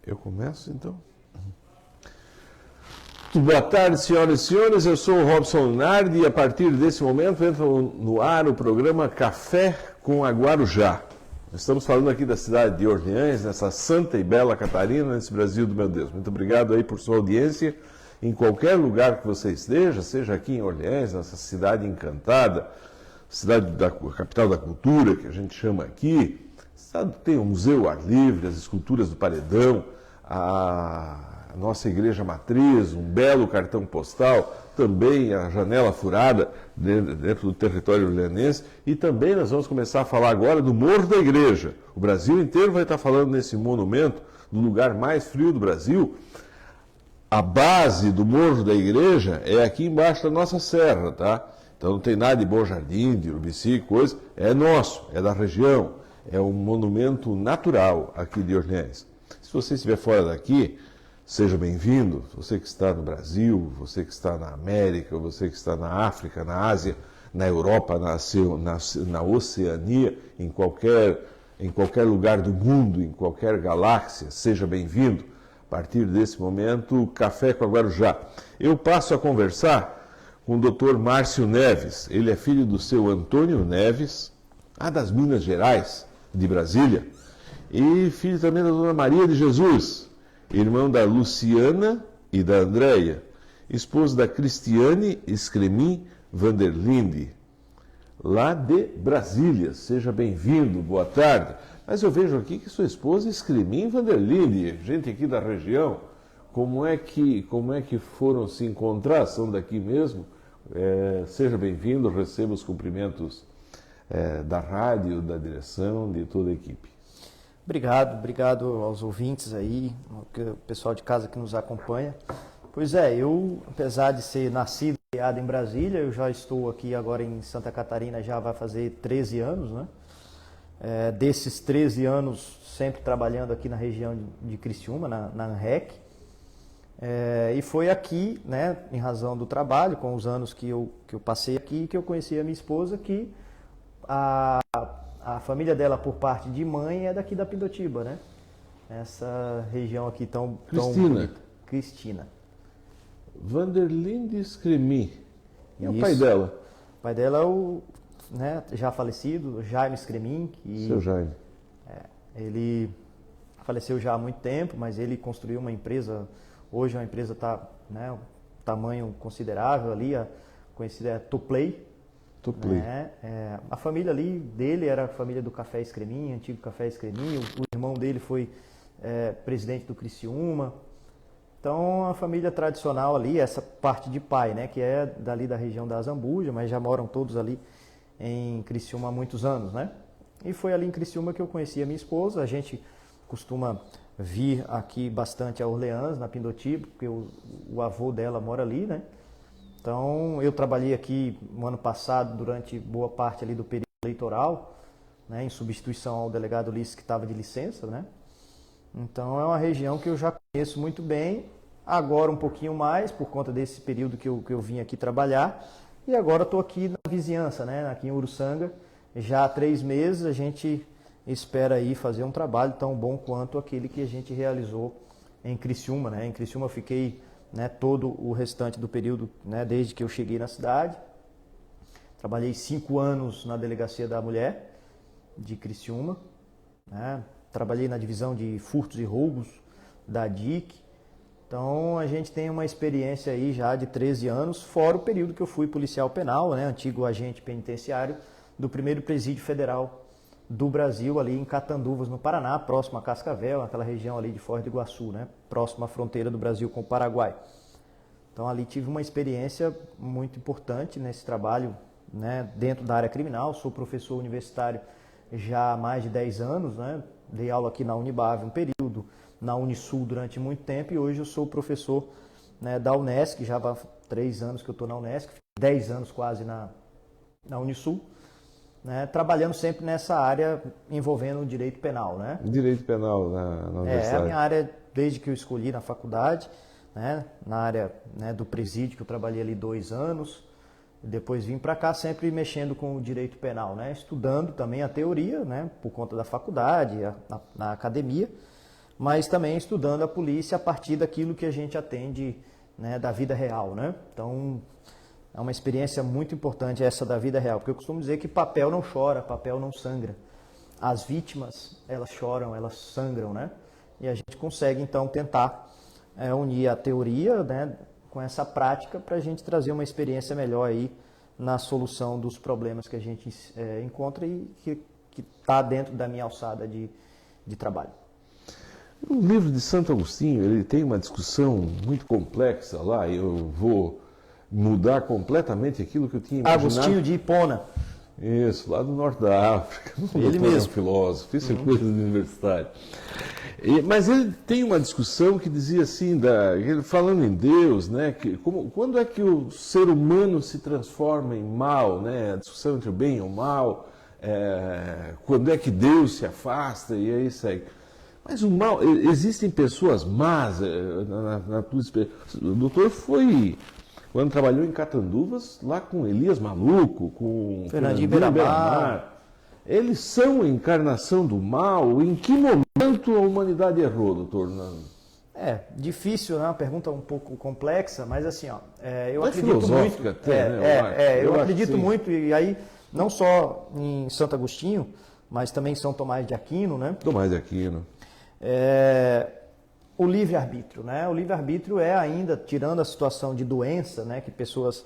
Eu começo, então? Boa tarde, senhoras e senhores. Eu sou o Robson Nardi e a partir desse momento entra no ar o programa Café com a Guarujá. Estamos falando aqui da cidade de Orleans, nessa santa e bela Catarina, nesse Brasil do meu Deus. Muito obrigado aí por sua audiência. Em qualquer lugar que você esteja, seja aqui em Orleans, nessa cidade encantada, cidade da capital da cultura, que a gente chama aqui. Tem o Museu ao Ar Livre, as esculturas do Paredão, a nossa igreja matriz, um belo cartão postal, também a janela furada dentro do território orleanense, e também nós vamos começar a falar agora do Morro da Igreja. O Brasil inteiro vai estar falando nesse monumento, do lugar mais frio do Brasil. A base do Morro da Igreja é aqui embaixo da nossa serra, tá? Então não tem nada de Bom Jardim, de Urubici, coisa, é nosso, é da região, é um monumento natural aqui de Orleans. Se você estiver fora daqui, seja bem-vindo, você que está no Brasil, você que está na América, você que está na África, na Ásia, na Europa, na Oceania, em qualquer lugar do mundo, em qualquer galáxia, seja bem-vindo. A partir desse momento, Café com a Guarujá. Eu passo a conversar com o Dr. Márcio Neves. Ele é filho do seu Antônio Neves, das Minas Gerais, de Brasília, e filho também da Dona Maria de Jesus, irmão da Luciana e da Andréia, esposo da Cristiane Scremin Vanderlinde, lá de Brasília. Seja bem-vindo, boa tarde. Mas eu vejo aqui que sua esposa é Scremin Vanderlinde, gente aqui da região. Como é que foram se encontrar? São daqui mesmo? Seja bem-vindo, receba os cumprimentos da rádio, da direção, de toda a equipe. Obrigado aos ouvintes aí, o pessoal de casa que nos acompanha. Pois é, eu, apesar de ser nascido e criado em Brasília, eu já estou aqui agora em Santa Catarina, já vai fazer 13 anos, né? Desses 13 anos, sempre trabalhando aqui na região de Criciúma, na ANREC. E foi aqui, né, em razão do trabalho, com os anos que eu passei aqui, que eu conheci a minha esposa, que a família dela, por parte de mãe, é daqui da Pindotiba, né? Essa região aqui tão bonita. Cristina. Vanderlinde Scremin. E o pai dela? O pai dela é o já falecido, Jaime Scremin. Seu Jaime. Ele faleceu já há muito tempo, mas ele construiu uma empresa. Hoje a empresa está, né, um tamanho considerável ali, conhecida é Toplay. A família ali dele era a família do Café Scremin, antigo Café Scremin. O irmão dele foi presidente do Criciúma. Então, a família tradicional ali, essa parte de pai, né, que é dali da região da Azambuja, mas já moram todos ali em Criciúma há muitos anos, né? E foi ali em Criciúma que eu conheci a minha esposa. A gente costuma vir aqui bastante a Orleans, na Pindotiba, porque o avô dela mora ali, né? Então, eu trabalhei aqui no ano passado, durante boa parte ali do período eleitoral, né, em substituição ao delegado Ulisses, que estava de licença, né? Então, é uma região que eu já conheço muito bem, agora um pouquinho mais, por conta desse período que eu vim aqui trabalhar, e agora estou aqui na vizinhança, né, aqui em Uruçanga, já há 3 meses. A gente espera aí fazer um trabalho tão bom quanto aquele que a gente realizou em Criciúma, né? Em Criciúma eu fiquei, né, todo o restante do período, né, desde que eu cheguei na cidade. Trabalhei 5 anos na Delegacia da Mulher de Criciúma, né? Trabalhei na divisão de furtos e roubos da DIC. Então a gente tem uma experiência aí já de 13 anos, fora o período que eu fui policial penal, né, antigo agente penitenciário do primeiro presídio federal do Brasil, ali em Catanduvas, no Paraná, próximo a Cascavel, aquela região ali de Foz do Iguaçu, né, próximo à fronteira do Brasil com o Paraguai. Então ali tive uma experiência muito importante nesse trabalho, né, dentro da área criminal. Sou professor universitário já há mais de 10 anos, né, dei aula aqui na Unibave um período, na Unisul durante muito tempo, e hoje eu sou professor, né, da Unesc. Já há 3 anos que eu estou na Unesc, 10 anos quase na Unisul. Né, trabalhando sempre nessa área envolvendo o direito penal, né? Direito penal na universidade. É a minha área desde que eu escolhi na faculdade, né? Na área, né, do presídio, que eu trabalhei ali 2 anos. Depois vim para cá sempre mexendo com o direito penal, né? Estudando também a teoria, né, por conta da faculdade, na academia, mas também estudando a polícia a partir daquilo que a gente atende, né, da vida real, né? Então, é uma experiência muito importante essa da vida real, porque eu costumo dizer que papel não chora, papel não sangra. As vítimas, elas choram, elas sangram, né? E a gente consegue, então, tentar unir a teoria, né, com essa prática para a gente trazer uma experiência melhor aí na solução dos problemas que a gente encontra e que está dentro da minha alçada de trabalho. O livro de Santo Agostinho, ele tem uma discussão muito complexa lá, eu vou mudar completamente aquilo que eu tinha imaginado. Agostinho de Hipona. Isso, lá do norte da África. Ele mesmo. É um filósofo, isso é coisa do universitário. Mas ele tem uma discussão que dizia assim, falando em Deus, né, quando é que o ser humano se transforma em mal, né, a discussão entre o bem e o mal, quando é que Deus se afasta e aí segue. Mas o mal, existem pessoas más na tua experiência. O doutor foi, quando trabalhou em Catanduvas, lá com Elias Maluco, com Fernandinho Beiramar. Eles são a encarnação do mal? Em que momento a humanidade errou, doutor? Difícil, né? Uma pergunta um pouco complexa, mas assim, ó, eu é acredito muito. Até, né, eu acredito muito, e aí, não só em Santo Agostinho, mas também em São Tomás de Aquino, né? Tomás de Aquino. O livre-arbítrio, né? O livre-arbítrio é ainda, tirando a situação de doença, né? Que pessoas,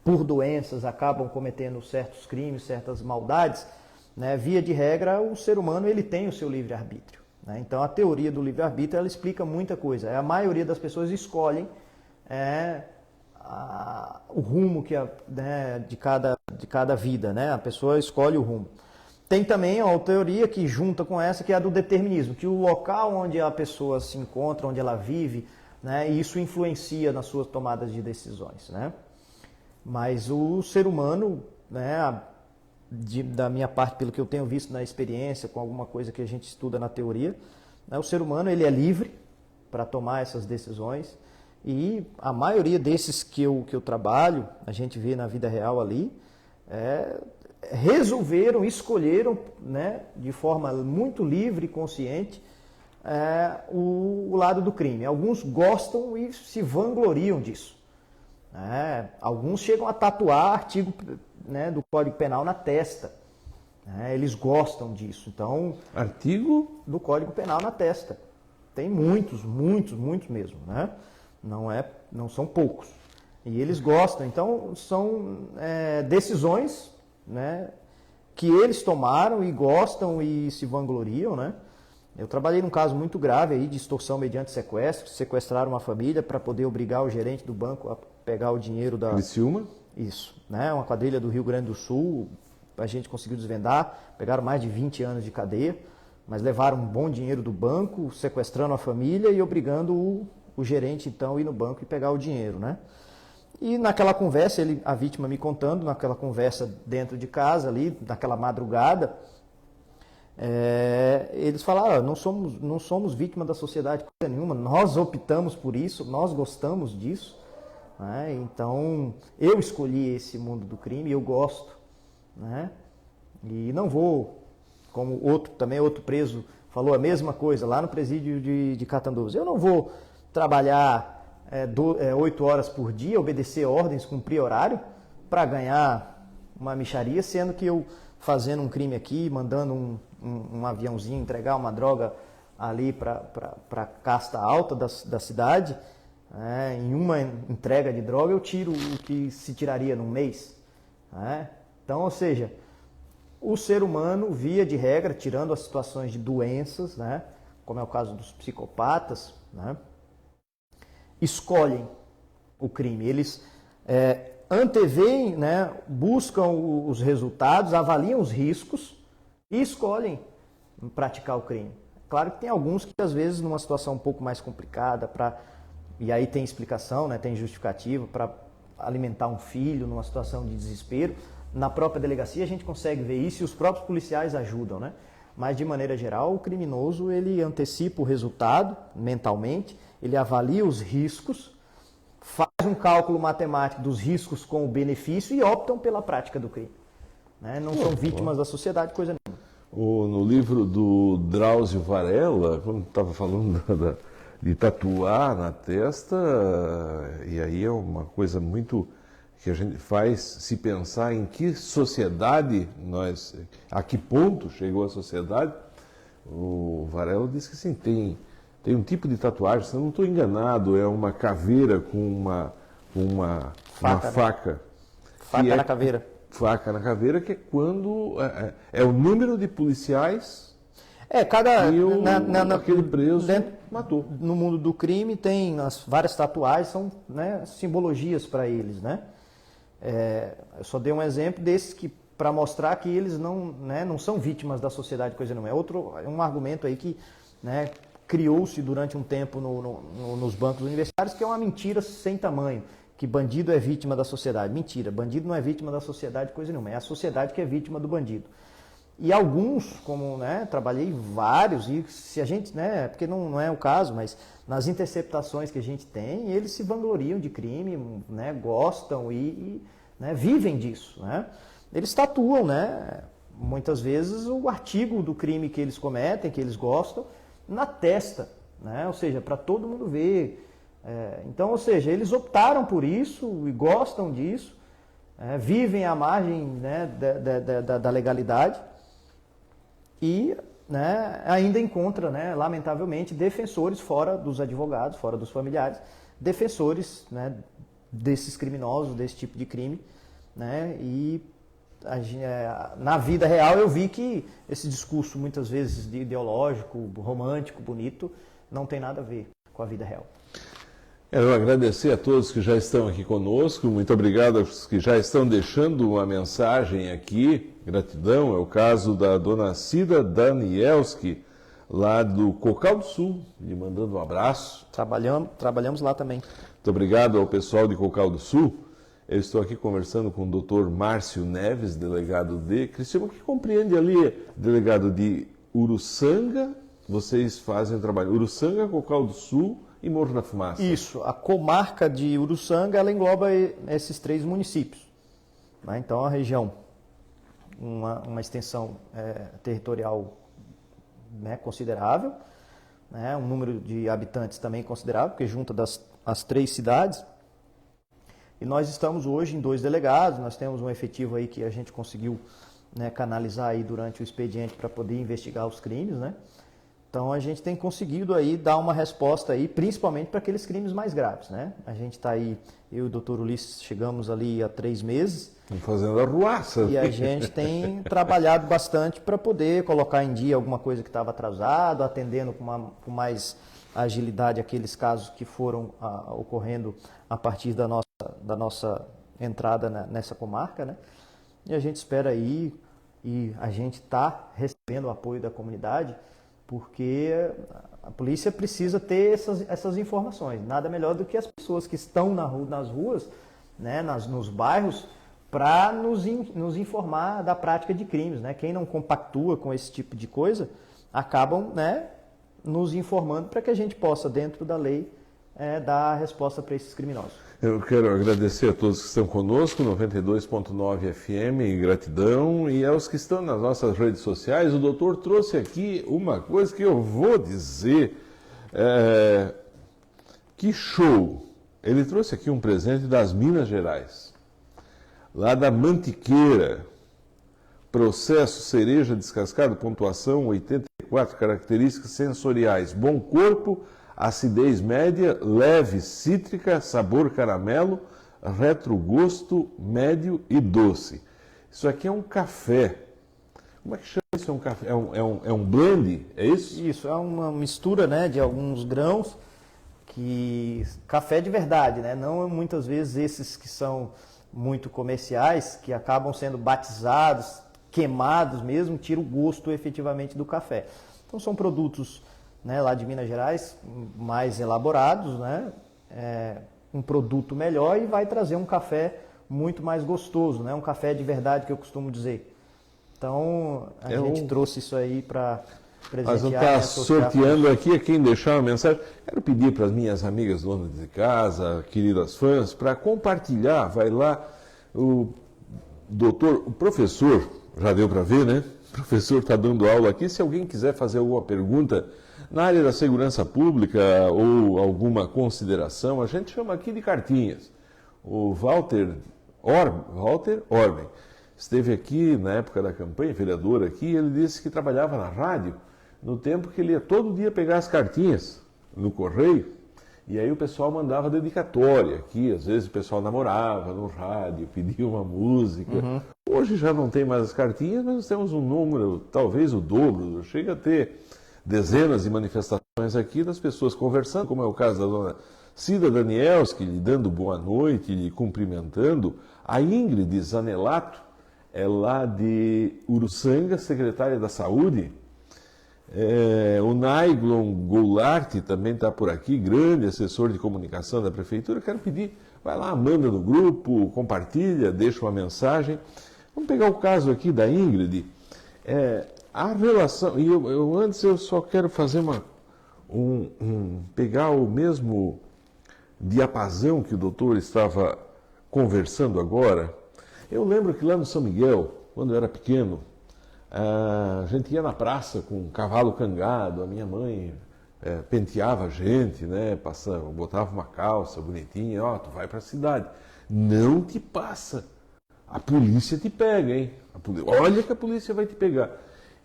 por doenças, acabam cometendo certos crimes, certas maldades, né? Via de regra, o ser humano ele tem o seu livre-arbítrio, né? Então, a teoria do livre-arbítrio ela explica muita coisa. A maioria das pessoas escolhem o rumo de cada vida, né? A pessoa escolhe o rumo. Tem também a teoria que junta com essa, que é a do determinismo, que o local onde a pessoa se encontra, onde ela vive, né, isso influencia nas suas tomadas de decisões, né? Mas o ser humano, né, da minha parte, pelo que eu tenho visto na experiência, com alguma coisa que a gente estuda na teoria, né, o ser humano ele é livre para tomar essas decisões e a maioria desses que eu trabalho, a gente vê na vida real ali, escolheram, né, de forma muito livre e consciente, o lado do crime. Alguns gostam e se vangloriam disso. Alguns chegam a tatuar artigo, né, do Código Penal na testa. Eles gostam disso. Então, artigo do Código Penal na testa. Tem muitos mesmo, né? Não são poucos. E eles gostam. Então, são decisões, né, que eles tomaram e gostam e se vangloriam, né? Eu trabalhei num caso muito grave aí de extorsão mediante sequestro, sequestraram uma família para poder obrigar o gerente do banco a pegar o dinheiro da... Criciúma? Isso, né? Uma quadrilha do Rio Grande do Sul, a gente conseguiu desvendar, pegaram mais de 20 anos de cadeia, mas levaram um bom dinheiro do banco, sequestrando a família e obrigando o gerente então a ir no banco e pegar o dinheiro, né? E naquela conversa, a vítima me contando, naquela conversa dentro de casa ali, naquela madrugada, eles falaram, não somos vítima da sociedade coisa nenhuma, nós optamos por isso, nós gostamos disso, né? Então eu escolhi esse mundo do crime, eu gosto, né? E não vou, como outro preso falou a mesma coisa lá no presídio de Catanduvas, eu não vou trabalhar 8 horas por dia, obedecer ordens, cumprir horário para ganhar uma mixaria, sendo que eu fazendo um crime aqui, mandando um aviãozinho entregar uma droga ali para a casta alta da cidade, em uma entrega de droga eu tiro o que se tiraria num mês. Então, ou seja, o ser humano, via de regra, tirando as situações de doenças, né, como é o caso dos psicopatas, né, escolhem o crime. Eles anteveem, né, buscam os resultados, avaliam os riscos e escolhem praticar o crime. Claro que tem alguns que, às vezes, numa situação um pouco mais complicada, e aí tem explicação, né, tem justificativa para alimentar um filho numa situação de desespero. Na própria delegacia a gente consegue ver isso e os próprios policiais ajudam, né? Mas, de maneira geral, o criminoso ele antecipa o resultado mentalmente, ele avalia os riscos, faz um cálculo matemático dos riscos com o benefício e optam pela prática do crime. Né? Não são vítimas da sociedade, coisa nenhuma. No livro do Drauzio Varela, quando estava falando de tatuar na testa, e aí é uma coisa muito que a gente faz se pensar em que sociedade a que ponto chegou a sociedade. O Varela disse que sim, tem um tipo de tatuagem, se eu não estou enganado, é uma caveira com uma faca. Faca na caveira. Faca na caveira, que é quando é o número de policiais aquele preso matou. No mundo do crime tem as várias tatuagens, são, né, simbologias para eles, né? Eu só dei um exemplo desses que para mostrar que eles não são vítimas da sociedade, coisa não é. É um argumento aí que, né, criou-se durante um tempo nos bancos universitários, que é uma mentira sem tamanho, que bandido é vítima da sociedade. Mentira, bandido não é vítima da sociedade, coisa nenhuma, é a sociedade que é vítima do bandido. E alguns, como, né, trabalhei vários, e se a gente, né, porque não é o caso, mas nas interceptações que a gente tem, eles se vangloriam de crime, né, gostam né, vivem disso, né? Eles tatuam, né, muitas vezes o artigo do crime que eles cometem, que eles gostam, na testa, né? Ou seja, para todo mundo ver. Então, ou seja, eles optaram por isso e gostam disso, vivem à margem, né, da legalidade e, né, ainda encontra, né, lamentavelmente, defensores fora dos advogados, fora dos familiares, defensores, né, desses criminosos, desse tipo de crime, né, e na vida real eu vi que esse discurso muitas vezes ideológico, romântico, bonito, não tem nada a ver com a vida real. Quero agradecer a todos que já estão aqui conosco, muito obrigado aos que já estão deixando uma mensagem aqui, gratidão. É o caso da dona Cida Danielski, lá do Cocal do Sul, lhe mandando um abraço. Trabalhamos lá também. Muito obrigado ao pessoal de Cocal do Sul. Eu estou aqui conversando com o Dr. Márcio Neves, delegado de Criciúma, que compreende ali, delegado de Uruçanga. Vocês fazem trabalho Uruçanga, Cocal do Sul e Morro da Fumaça. Isso, a comarca de Uruçanga, ela engloba esses 3 municípios. Né? Então, a região, uma extensão territorial, né, considerável, né, um número de habitantes também considerável, porque junta as 3 cidades. E nós estamos hoje em 2 delegados, nós temos um efetivo aí que a gente conseguiu, né, canalizar aí durante o expediente para poder investigar os crimes, né? Então a gente tem conseguido aí dar uma resposta aí, principalmente para aqueles crimes mais graves, né? A gente está aí, eu e o doutor Ulisses chegamos ali há 3 meses. Estamos fazendo arruaça. E a gente tem trabalhado bastante para poder colocar em dia alguma coisa que estava atrasado, atendendo com mais agilidade aqueles casos que foram ocorrendo a partir da nossa entrada nessa comarca, né? E a gente espera aí, e a gente está recebendo o apoio da comunidade, porque a polícia precisa ter essas informações. Nada melhor do que as pessoas que estão nas ruas, né, nos bairros, para nos informar da prática de crimes, né? Quem não compactua com esse tipo de coisa, acabam, né, nos informando para que a gente possa, dentro da lei, dar a resposta para esses criminosos. Eu quero agradecer a todos que estão conosco, 92.9 FM, gratidão, e aos que estão nas nossas redes sociais. O doutor trouxe aqui uma coisa que eu vou dizer, que show! Ele trouxe aqui um presente das Minas Gerais, lá da Mantiqueira, processo cereja descascado, pontuação 84, características sensoriais, bom corpo, acidez média, leve, cítrica, sabor caramelo, retrogosto médio e doce. Isso aqui é um café. Como é que chama isso? É um café? É um blend? É isso? Isso, é uma mistura, né, de alguns grãos, café de verdade, né? Não muitas vezes esses que são muito comerciais, que acabam sendo batizados, queimados mesmo, tira o gosto efetivamente do café. Então são produtos, né, lá de Minas Gerais, mais elaborados, né, um produto melhor e vai trazer um café muito mais gostoso, né, um café de verdade que eu costumo dizer. Então a gente trouxe isso aí para presentear. Nós vamos estar sorteando aqui a quem deixar uma mensagem. Quero pedir para as minhas amigas donas de casa, queridas fãs, para compartilhar. Vai lá, o professor, já deu para ver, né? professor está dando aula aqui. Se alguém quiser fazer alguma pergunta na área da segurança pública ou alguma consideração, a gente chama aqui de cartinhas. O Walter Orben esteve aqui na época da campanha, vereador aqui, ele disse que trabalhava na rádio no tempo que ele ia todo dia pegar as cartinhas no correio, e aí o pessoal mandava dedicatória aqui, às vezes o pessoal namorava no rádio, pedia uma música. Hoje já não tem mais as cartinhas, mas nós temos um número, talvez o dobro, chega a ter dezenas de manifestações aqui das pessoas conversando, como é o caso da dona Cida Danielski, lhe dando boa noite, lhe cumprimentando. A Ingrid Zanelato, é lá de Uruçanga, secretária da Saúde. O Naiglon Goulart também está por aqui, grande assessor de comunicação da Prefeitura. Quero pedir, vai lá, manda no grupo, compartilha, deixa uma mensagem. Vamos pegar o caso aqui da Ingrid. A relação, e antes eu só quero fazer pegar o mesmo diapasão que o doutor estava conversando agora. Eu lembro que lá no São Miguel, quando eu era pequeno, a gente ia na praça com um cavalo cangado, a minha mãe penteava a gente, né, botava uma calça bonitinha, tu vai para a cidade. Não te passa, a polícia te pega, hein? Olha que a polícia vai te pegar.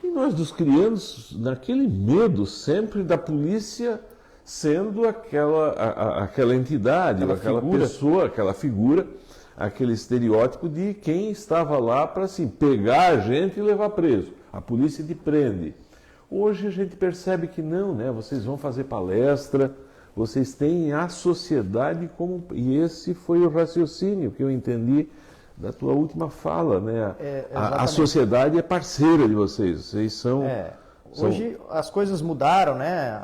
E nós nos criamos naquele medo sempre da polícia sendo aquela entidade, aquela pessoa, aquela figura, aquele estereótipo de quem estava lá para assim, pegar a gente e levar preso. A polícia te prende. Hoje a gente percebe que não, né? Vocês vão fazer palestra, vocês têm a sociedade como... E esse foi o raciocínio que eu entendi da tua última fala, né? A sociedade é parceira de vocês, vocês são... Hoje as coisas mudaram, né?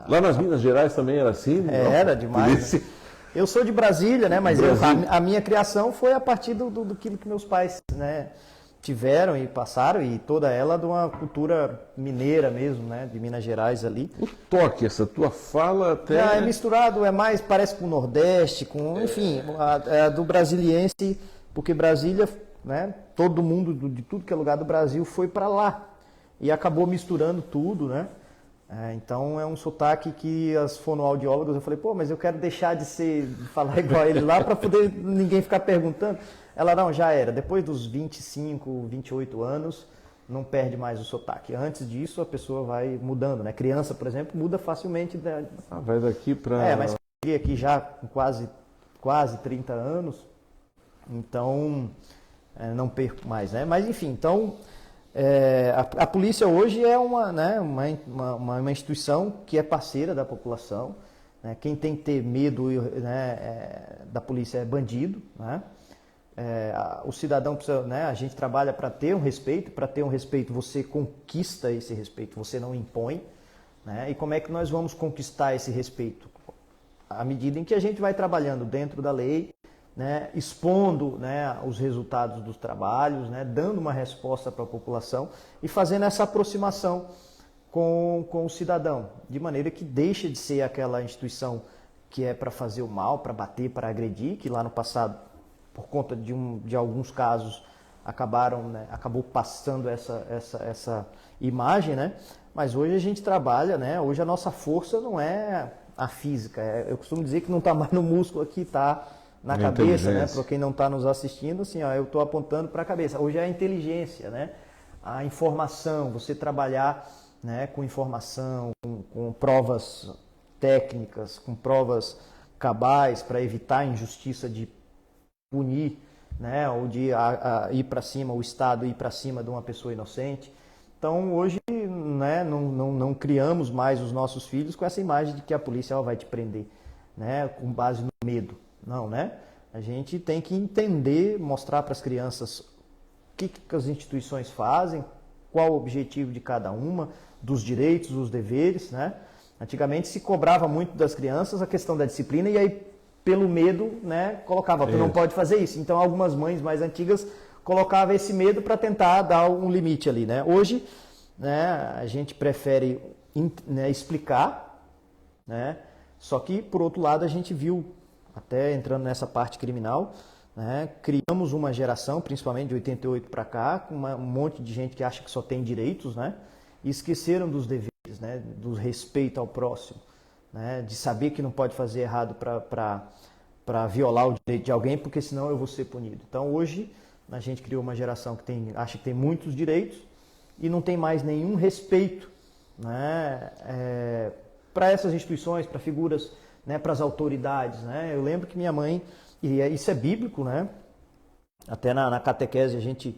Lá nas Minas Gerais também era assim? Era demais. Né? Eu sou de Brasília, né? Mas a minha criação foi a partir do que meus pais, né, tiveram e passaram, e toda ela de uma cultura mineira mesmo, né? De Minas Gerais ali. O toque, essa tua fala até... É misturado, parece com o Nordeste, enfim, do brasiliense, porque Brasília, né? Todo mundo de tudo que é lugar do Brasil foi para lá. E acabou misturando tudo, né? Então é um sotaque que as fonoaudiólogas, eu falei, mas eu quero deixar de falar igual a ele lá para poder ninguém ficar perguntando. Ela, não, já era. Depois dos 25, 28 anos, não perde mais o sotaque. Antes disso, a pessoa vai mudando, né? Criança, por exemplo, muda facilmente. Vai daqui para... Mas eu aqui já com quase 30 anos, então não perco mais, né? Mas enfim, então... a polícia hoje é uma instituição que é parceira da população, né? Quem tem que ter medo, né, da polícia é bandido, né? O cidadão precisa, né, a gente trabalha para ter um respeito você conquista esse respeito, você não impõe, né? E como é que nós vamos conquistar esse respeito? À medida em que a gente vai trabalhando dentro da lei, né, expondo, né, os resultados dos trabalhos, né, dando uma resposta para a população e fazendo essa aproximação com o cidadão, de maneira que deixe de ser aquela instituição que é para fazer o mal, para bater, para agredir, que lá no passado, por conta de alguns casos, acabou passando essa imagem, né? Mas hoje a gente trabalha, né? Hoje a nossa força não é a física, eu costumo dizer que não está mais no músculo, aqui está na cabeça, né? Para quem não está nos assistindo, assim, eu estou apontando para a cabeça. Hoje é a inteligência, né? A informação, você trabalhar, né, com informação, com provas técnicas, com provas cabais para evitar a injustiça de punir, né, ou de ir para cima, o Estado ir para cima de uma pessoa inocente. Então, hoje, né, não criamos mais os nossos filhos com essa imagem de que a polícia vai te prender, né, com base no medo. Não, né? A gente tem que entender, mostrar para as crianças o que as instituições fazem, qual o objetivo de cada uma, dos direitos, dos deveres, né? Antigamente se cobrava muito das crianças a questão da disciplina e aí, pelo medo, né, colocava, tu não pode fazer isso. Então, algumas mães mais antigas colocavam esse medo para tentar dar um limite ali, né? Hoje, né, a gente prefere, né, explicar, né? Só que, por outro lado, a gente viu, até entrando nessa parte criminal, né? Criamos uma geração, principalmente de 88 para cá, com um monte de gente que acha que só tem direitos, né? E esqueceram dos deveres, né? Do respeito ao próximo, né? De saber que não pode fazer errado para violar o direito de alguém, porque senão eu vou ser punido. Então hoje a gente criou uma geração que acha que tem muitos direitos e não tem mais nenhum respeito, né? Para essas instituições, para figuras, né? Para as autoridades, né? Eu lembro que minha mãe, e isso é bíblico, né? Até na catequese a gente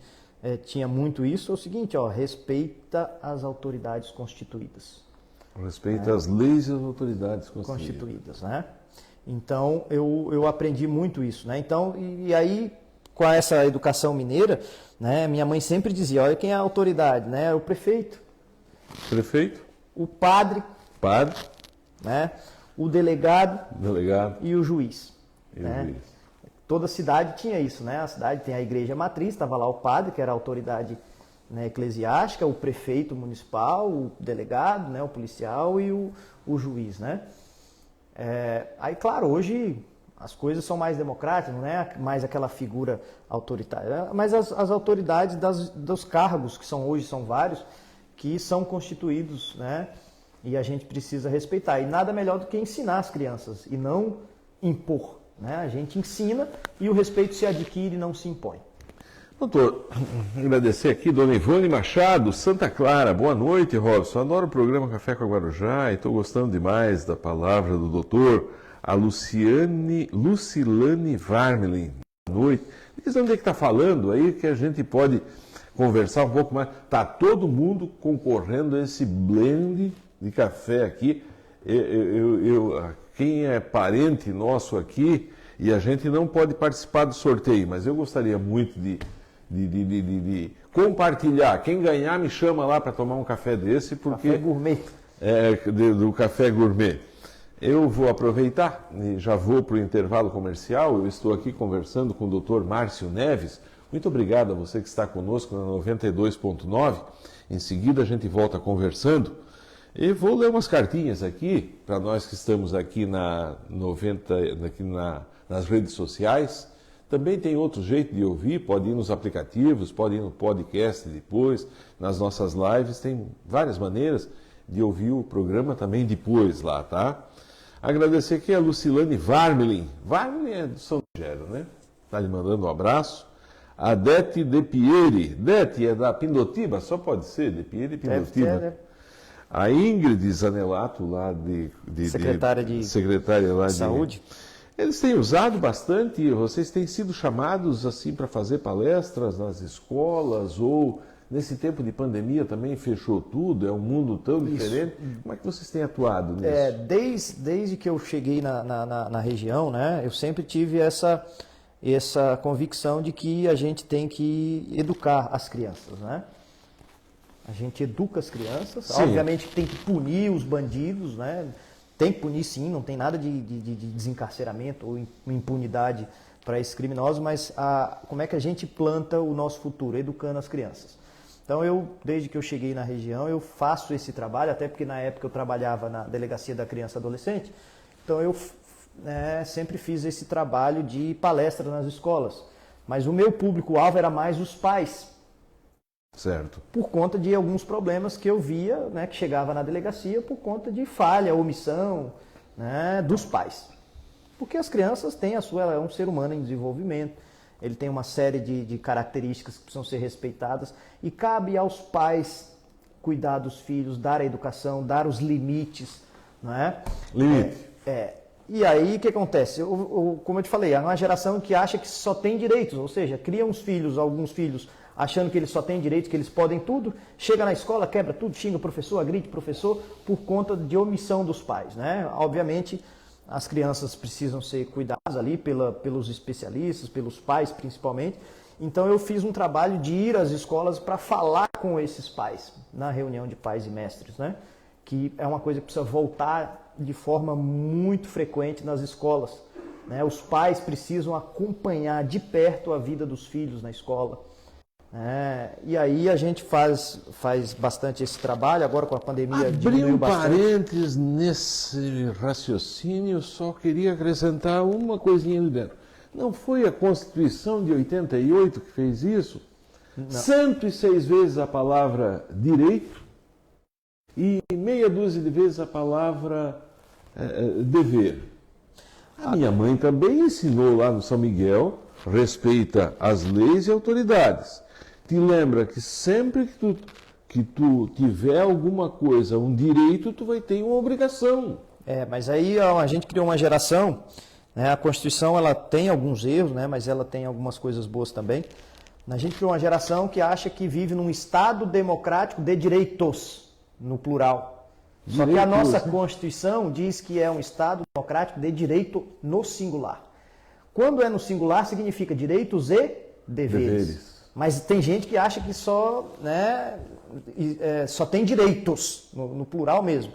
tinha muito isso, é o seguinte, ó, respeita as autoridades constituídas. Respeita as leis e as autoridades constituídas, né? Então eu aprendi muito isso, né? Então, e aí com essa educação mineira, né? Minha mãe sempre dizia, olha quem é a autoridade, né? O prefeito. Prefeito. O padre. Padre. Né? O delegado. Delegado. E o juiz. E né? o juiz. Toda cidade tinha isso, né? A cidade tem a igreja matriz, estava lá o padre, que era a autoridade, né, eclesiástica, o prefeito municipal, o delegado, né, o policial e o juiz, né? Aí, claro, hoje as coisas são mais democráticas, não é mais aquela figura autoritária, mas as autoridades dos cargos, que hoje são vários, que são constituídos, né? E a gente precisa respeitar. E nada melhor do que ensinar as crianças e não impor. Né? A gente ensina e o respeito se adquire e não se impõe. Doutor, agradecer aqui, dona Ivone Machado, Santa Clara. Boa noite, Robson. Adoro o programa Café com a Guarujá e estou gostando demais da palavra do doutor. A Lucilane Varmelin. Boa noite. Diz onde é que está falando aí que a gente pode conversar um pouco mais. Está todo mundo concorrendo a esse blend de café aqui. Quem é parente nosso aqui, e a gente não pode participar do sorteio, mas eu gostaria muito de compartilhar. Quem ganhar me chama lá para tomar um café desse, porque café gourmet. Do café gourmet. Eu vou aproveitar e já vou para o intervalo comercial. Eu estou aqui conversando com o Dr. Márcio Neves. Muito obrigado a você que está conosco na 92.9. Em seguida a gente volta conversando. E vou ler umas cartinhas aqui, para nós que estamos aqui nas redes sociais. Também tem outro jeito de ouvir, pode ir nos aplicativos, pode ir no podcast depois, nas nossas lives, tem várias maneiras de ouvir o programa também depois lá, tá? Agradecer aqui a Lucilane Varmelin. Varmelin é do São Rogério, né? Está lhe mandando um abraço. A Dete De Pieri. Dete é da Pindotiba, só pode ser, De Pieri e Pindotiba. Deve ter, né? A Ingrid Zanelato, lá secretária lá de Saúde. Eles têm usado bastante, vocês têm sido chamados assim para fazer palestras nas escolas ou nesse tempo de pandemia também fechou tudo, é um mundo tão diferente. Como é que vocês têm atuado nisso? Desde que eu cheguei na região, né, eu sempre tive essa convicção de que a gente tem que educar as crianças, né? A gente educa as crianças, sim. Obviamente que tem que punir os bandidos, né? Tem que punir sim, não tem nada de desencarceramento ou impunidade para esses criminosos, mas como é que a gente planta o nosso futuro, educando as crianças. Então desde que eu cheguei na região, eu faço esse trabalho, até porque na época eu trabalhava na Delegacia da Criança e Adolescente, então eu sempre fiz esse trabalho de palestra nas escolas. Mas o meu público-alvo era mais os pais. Certo. Por conta de alguns problemas que eu via, né, que chegava na delegacia por conta de falha, omissão, né, dos pais. Porque as crianças têm é um ser humano em desenvolvimento, ele tem uma série de características que precisam ser respeitadas e cabe aos pais cuidar dos filhos, dar a educação, dar os limites, não é? Limite. E aí o que acontece? Como eu te falei, é uma geração que acha que só tem direitos, ou seja, cria alguns filhos achando que eles só têm direitos, que eles podem tudo, chega na escola, quebra tudo, xinga o professor, agride o professor, por conta de omissão dos pais, né? Obviamente, as crianças precisam ser cuidadas ali pelos especialistas, pelos pais principalmente. Então eu fiz um trabalho de ir às escolas para falar com esses pais, na reunião de pais e mestres, né? Que é uma coisa que precisa voltar de forma muito frequente nas escolas, né? Os pais precisam acompanhar de perto a vida dos filhos na escola. E aí a gente faz bastante esse trabalho, agora com a pandemia diminuiu bastante. Parênteses nesse raciocínio, só queria acrescentar uma coisinha ali dentro. Não foi a Constituição de 88 que fez isso? Não. 106 vezes a palavra direito e meia dúzia de vezes a palavra dever. A minha mãe também ensinou lá no São Miguel, respeita as leis e autoridades. Te lembra que sempre que tu tiver alguma coisa, um direito, tu vai ter uma obrigação. Mas aí a gente criou uma geração, né, a Constituição ela tem alguns erros, né, mas ela tem algumas coisas boas também. A gente criou uma geração que acha que vive num Estado democrático de direitos, no plural. Só que a nossa Constituição diz que é um Estado democrático de direito no singular. Quando é no singular, significa direitos e deveres. Mas tem gente que acha que só tem direitos, no plural mesmo.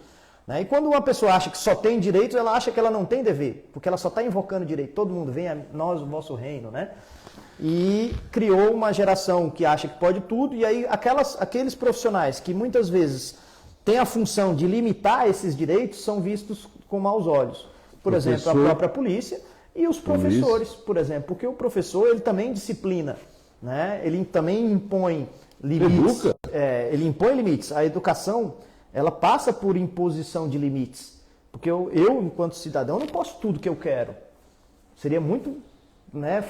Né? E quando uma pessoa acha que só tem direitos, ela acha que ela não tem dever, porque ela só está invocando direito. Todo mundo vem a nós, o vosso reino, né? E criou uma geração que acha que pode tudo, e aí aqueles profissionais que muitas vezes têm a função de limitar esses direitos são vistos com maus olhos. Por exemplo, a própria polícia e os professores, por exemplo, porque o professor ele também disciplina, né? Ele também impõe limites. Ele impõe limites. A educação ela passa por imposição de limites, porque eu enquanto cidadão não posso tudo que eu quero. Seria muito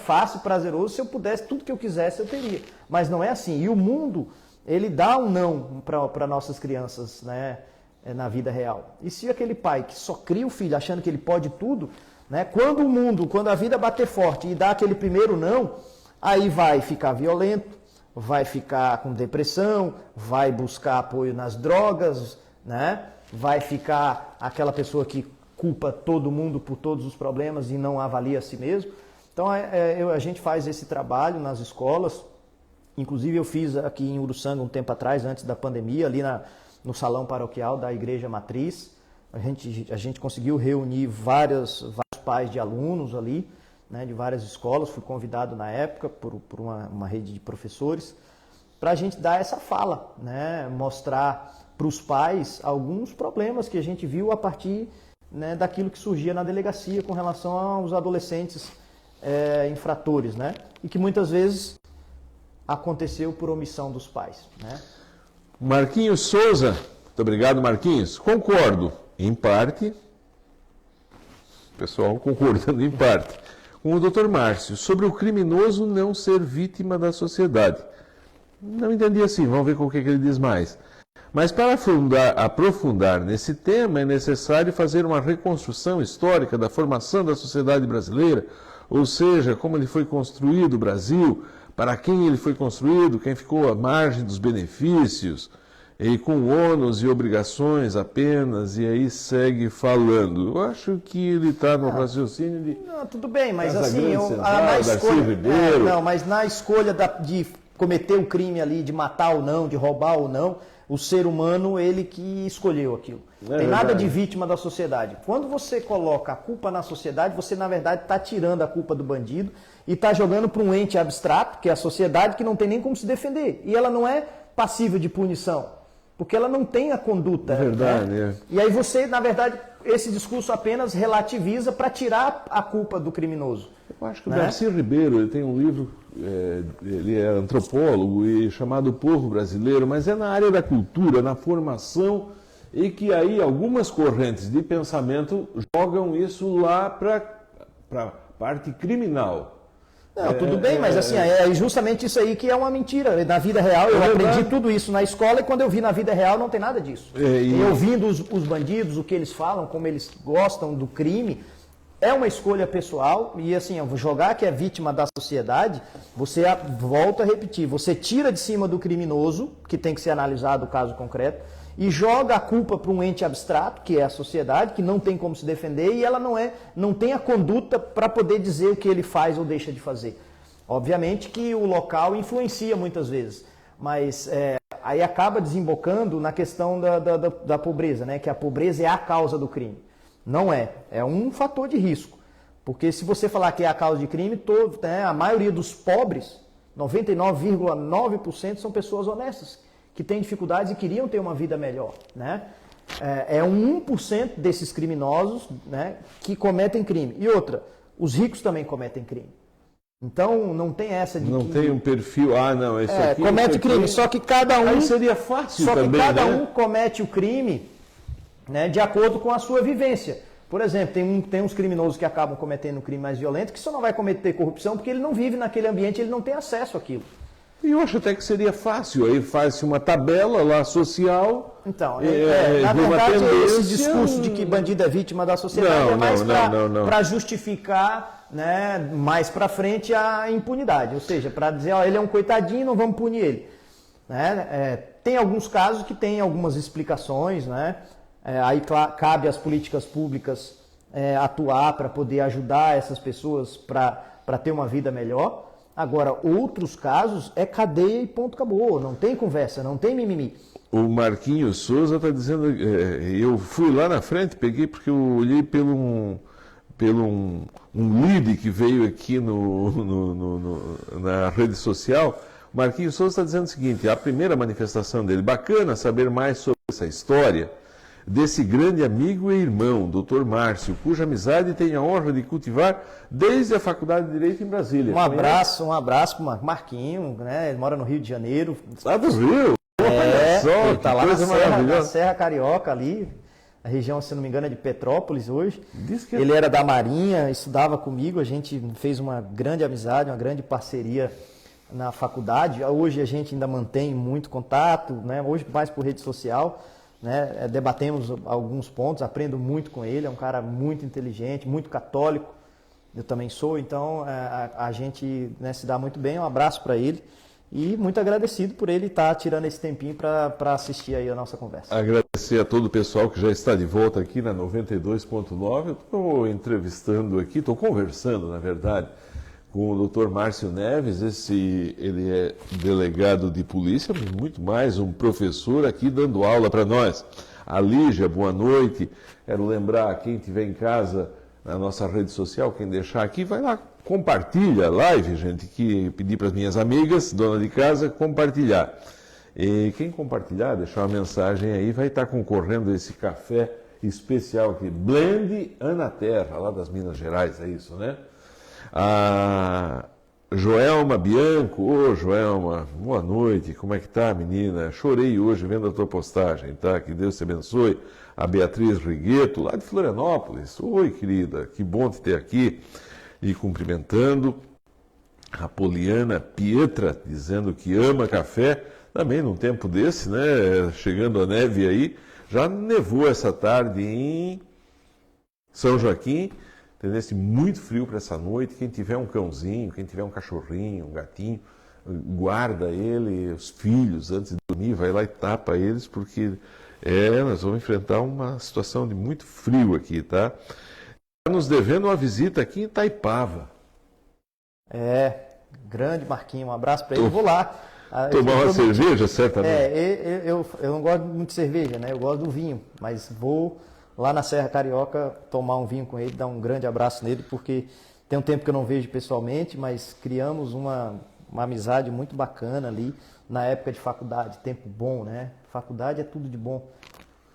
fácil, prazeroso, se eu pudesse, tudo que eu quisesse eu teria. Mas não é assim. E o mundo, ele dá um não para nossas crianças, né, na vida real. E se aquele pai que só cria o filho achando que ele pode tudo, né, quando a vida bater forte e dá aquele primeiro não, aí vai ficar violento, vai ficar com depressão, vai buscar apoio nas drogas, né, vai ficar aquela pessoa que culpa todo mundo por todos os problemas e não avalia a si mesmo. Então a gente faz esse trabalho nas escolas, inclusive eu fiz aqui em Uruçanga um tempo atrás, antes da pandemia, ali no salão paroquial da Igreja Matriz. A gente conseguiu reunir vários pais de alunos ali, né, de várias escolas, fui convidado na época por uma rede de professores, para a gente dar essa fala, né, mostrar para os pais alguns problemas que a gente viu a partir, né, daquilo que surgia na delegacia com relação aos adolescentes infratores, né? E que muitas vezes aconteceu por omissão dos pais, né? Marquinhos Souza, muito obrigado, Marquinhos. Concordo, em parte, pessoal concordando em parte, com o Dr. Márcio, sobre o criminoso não ser vítima da sociedade. Não entendi assim, vamos ver com o que ele diz mais. Mas para aprofundar nesse tema, é necessário fazer uma reconstrução histórica da formação da sociedade brasileira, ou seja, como ele foi construído o Brasil, para quem ele foi construído, quem ficou à margem dos benefícios, e com ônus e obrigações apenas, e aí segue falando. Eu acho que ele está no raciocínio de... Não, tudo bem, mas Casa assim, Grande Central, mas na escolha de cometer o crime ali, de matar ou não, de roubar ou não, o ser humano, ele que escolheu aquilo. Tem nada de vítima da sociedade. Quando você coloca a culpa na sociedade, você, na verdade, está tirando a culpa do bandido e está jogando para um ente abstrato, que é a sociedade, que não tem nem como se defender. E ela não é passível de punição, porque ela não tem a conduta. Verdade, né? E aí você, na verdade, esse discurso apenas relativiza para tirar a culpa do criminoso. Eu acho que o Darcy Ribeiro, ele tem um livro, ele é antropólogo, e chamado O Povo Brasileiro, mas é na área da cultura, na formação, e que aí algumas correntes de pensamento jogam isso lá para a parte criminal. Não, tudo bem, mas assim, é justamente isso aí que é uma mentira. Na vida real, eu aprendi tudo isso na escola e quando eu vi na vida real não tem nada disso. E ouvindo os bandidos, o que eles falam, como eles gostam do crime, é uma escolha pessoal e assim, eu vou jogar que é vítima da sociedade, você volta a repetir, você tira de cima do criminoso, que tem que ser analisado o caso concreto, e joga a culpa para um ente abstrato, que é a sociedade, que não tem como se defender e ela não tem a conduta para poder dizer o que ele faz ou deixa de fazer. Obviamente que o local influencia muitas vezes, mas aí acaba desembocando na questão da pobreza, né? Que a pobreza é a causa do crime. Não é. É um fator de risco. Porque se você falar que é a causa de crime, a maioria dos pobres, 99,9% são pessoas honestas, que têm dificuldades e queriam ter uma vida melhor. Né? É 1% desses criminosos, né, que cometem crime. E outra, os ricos também cometem crime. Então, não tem essa de Não tem um perfil, não, esse aqui... comete crime, só que cada um... Aí seria fácil Só também, que cada né? um comete o crime, né, de acordo com a sua vivência. Por exemplo, tem uns criminosos que acabam cometendo um crime mais violento que só não vai cometer corrupção porque ele não vive naquele ambiente, ele não tem acesso àquilo. E eu acho até que seria fácil. Aí faz-se uma tabela lá social. Então, de na uma verdade, tendência... esse discurso de que bandido é vítima da sociedade é mais não. para justificar, né, mais para frente a impunidade. Ou seja, para dizer, ó, ele é um coitadinho, não vamos punir ele. Né? Tem alguns casos que tem algumas explicações, né? Aí cabe às políticas públicas atuar para poder ajudar essas pessoas para ter uma vida melhor. Agora, outros casos é cadeia e ponto, acabou. Não tem conversa, não tem mimimi. O Marquinhos Souza está dizendo, eu fui lá na frente, peguei porque eu olhei pelo um lead que veio aqui na rede social. O Marquinhos Souza está dizendo o seguinte, a primeira manifestação dele, bacana saber mais sobre essa história desse grande amigo e irmão, Dr. Márcio, cuja amizade tenho a honra de cultivar desde a Faculdade de Direito em Brasília. Um abraço para o Marquinho, né? Ele mora no Rio de Janeiro. Lá do Rio? Olha só, tá lá coisa na Serra Carioca ali, a região, se não me engano, é de Petrópolis hoje. Diz que... Ele era da Marinha, estudava comigo, a gente fez uma grande amizade, uma grande parceria na faculdade. Hoje a gente ainda mantém muito contato, né? Hoje mais por rede social. Né, debatemos alguns pontos, aprendo muito com ele, é um cara muito inteligente, muito católico, eu também sou, então a gente, né, se dá muito bem, um abraço para ele e muito agradecido por ele estar tirando esse tempinho para assistir aí a nossa conversa. Agradecer a todo o pessoal que já está de volta aqui na 92.9, eu estou entrevistando aqui, estou conversando, na verdade, com o Dr. Márcio Neves, ele é delegado de polícia, mas muito mais um professor aqui dando aula para nós. A Lígia, boa noite. Quero lembrar, quem estiver em casa, na nossa rede social, quem deixar aqui, vai lá, compartilha a live, gente, que pedi para as minhas amigas, dona de casa, compartilhar. E quem compartilhar, deixar uma mensagem aí, vai estar concorrendo a esse café especial aqui, Blend Ana Terra, lá das Minas Gerais, é isso, né? A Joelma Bianco, ô Joelma, boa noite, como é que tá, menina? Chorei hoje vendo a tua postagem, tá? Que Deus te abençoe. A Beatriz Rigueto, lá de Florianópolis, oi querida, que bom te ter aqui, e cumprimentando. A Poliana Pietra, dizendo que ama café, também num tempo desse, né? Chegando a neve aí, já nevou essa tarde em São Joaquim. Tendência muito frio para essa noite. Quem tiver um cãozinho, quem tiver um cachorrinho, um gatinho, guarda ele, os filhos, antes de dormir, vai lá e tapa eles, porque nós vamos enfrentar uma situação de muito frio aqui, tá? Está nos devendo uma visita aqui em Itaipava. Grande Marquinho, um abraço para ele. Vou lá. Tomar uma cerveja, certamente. Eu não gosto muito de cerveja, né? Eu gosto do vinho, mas vou lá na Serra Carioca tomar um vinho com ele, dar um grande abraço nele, porque tem um tempo que eu não vejo pessoalmente, mas criamos uma amizade muito bacana ali na época de faculdade, tempo bom, né? Faculdade é tudo de bom.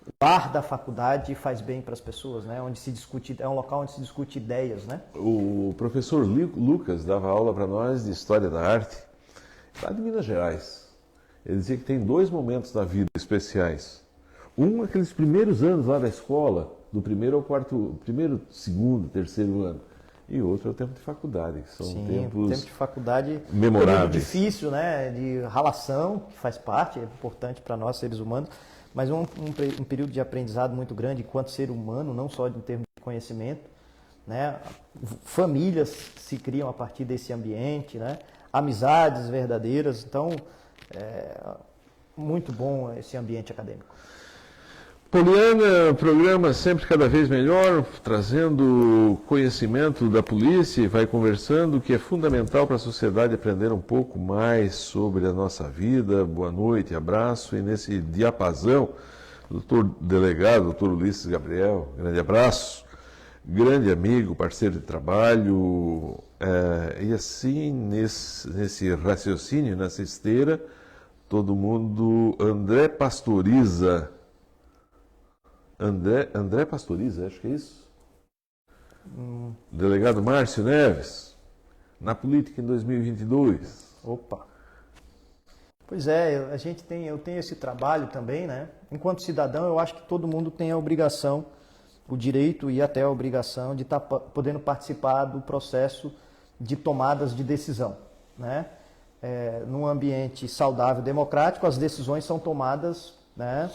O bar da faculdade faz bem para as pessoas, né? Onde se discute, é um local onde se discute ideias, né? O professor Lucas dava aula para nós de História da Arte, lá de Minas Gerais. Ele dizia que tem 2 momentos da vida especiais. Um, aqueles primeiros anos lá da escola, do primeiro ao quarto, primeiro, segundo, terceiro ano. E outro é o tempo de faculdade, que são tempos o tempo de faculdade memoráveis. É muito difícil, né? De ralação, que faz parte, é importante para nós, seres humanos, mas um período de aprendizado muito grande enquanto ser humano, não só em termos de conhecimento, né? Famílias se criam a partir desse ambiente, né? Amizades verdadeiras, então muito bom esse ambiente acadêmico. Poliana, programa sempre cada vez melhor, trazendo conhecimento da polícia e vai conversando, que é fundamental para a sociedade aprender um pouco mais sobre a nossa vida. Boa noite, abraço. E nesse diapasão, doutor delegado, doutor Ulisses Gabriel, grande abraço, grande amigo, parceiro de trabalho. E assim, nesse raciocínio, nessa esteira, todo mundo, André Pastoriza, acho que é isso. Delegado Márcio Neves, na política em 2022? Opa! Pois é, eu tenho esse trabalho também, né? Enquanto cidadão, eu acho que todo mundo tem a obrigação, o direito e até a obrigação de estar podendo participar do processo de tomadas de decisão, né? Num ambiente saudável, democrático, as decisões são tomadas, né,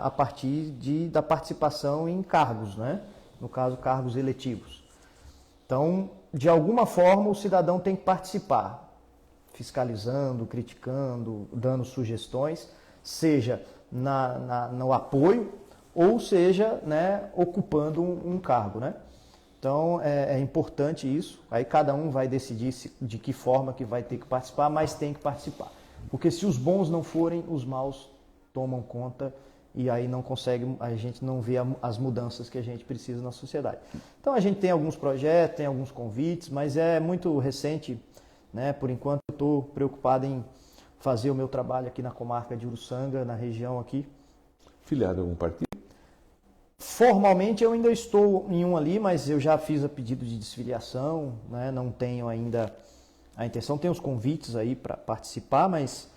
a partir da participação em cargos, né? No caso, cargos eletivos. Então, de alguma forma, o cidadão tem que participar, fiscalizando, criticando, dando sugestões, seja no apoio ou seja, né, ocupando um cargo, né? Então é importante isso, aí cada um vai decidir de que forma que vai ter que participar, mas tem que participar. Porque se os bons não forem, os maus tomam conta e aí a gente não vê as mudanças que a gente precisa na sociedade. Então a gente tem alguns projetos, tem alguns convites, mas é muito recente, né? Por enquanto eu estou preocupado em fazer o meu trabalho aqui na comarca de Uruçanga, na região aqui. Filiado a algum partido? Formalmente eu ainda estou em um ali, mas eu já fiz a pedido de desfiliação, né? Não tenho ainda a intenção, tenho os convites aí para participar, mas,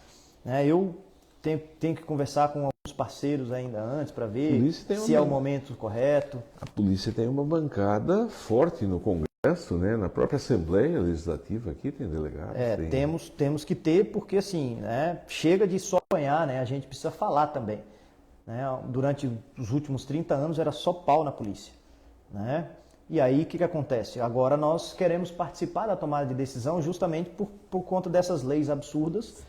né, eu tenho que conversar com alguns parceiros ainda antes para ver se é o momento correto. A polícia tem uma bancada forte no Congresso, né? Na própria Assembleia Legislativa aqui tem delegados. Temos que ter, porque assim, né, chega de só apanhar, né? A gente precisa falar também. Durante os últimos 30 anos era só pau na polícia, né? E aí o que acontece? Agora nós queremos participar da tomada de decisão justamente por conta dessas leis absurdas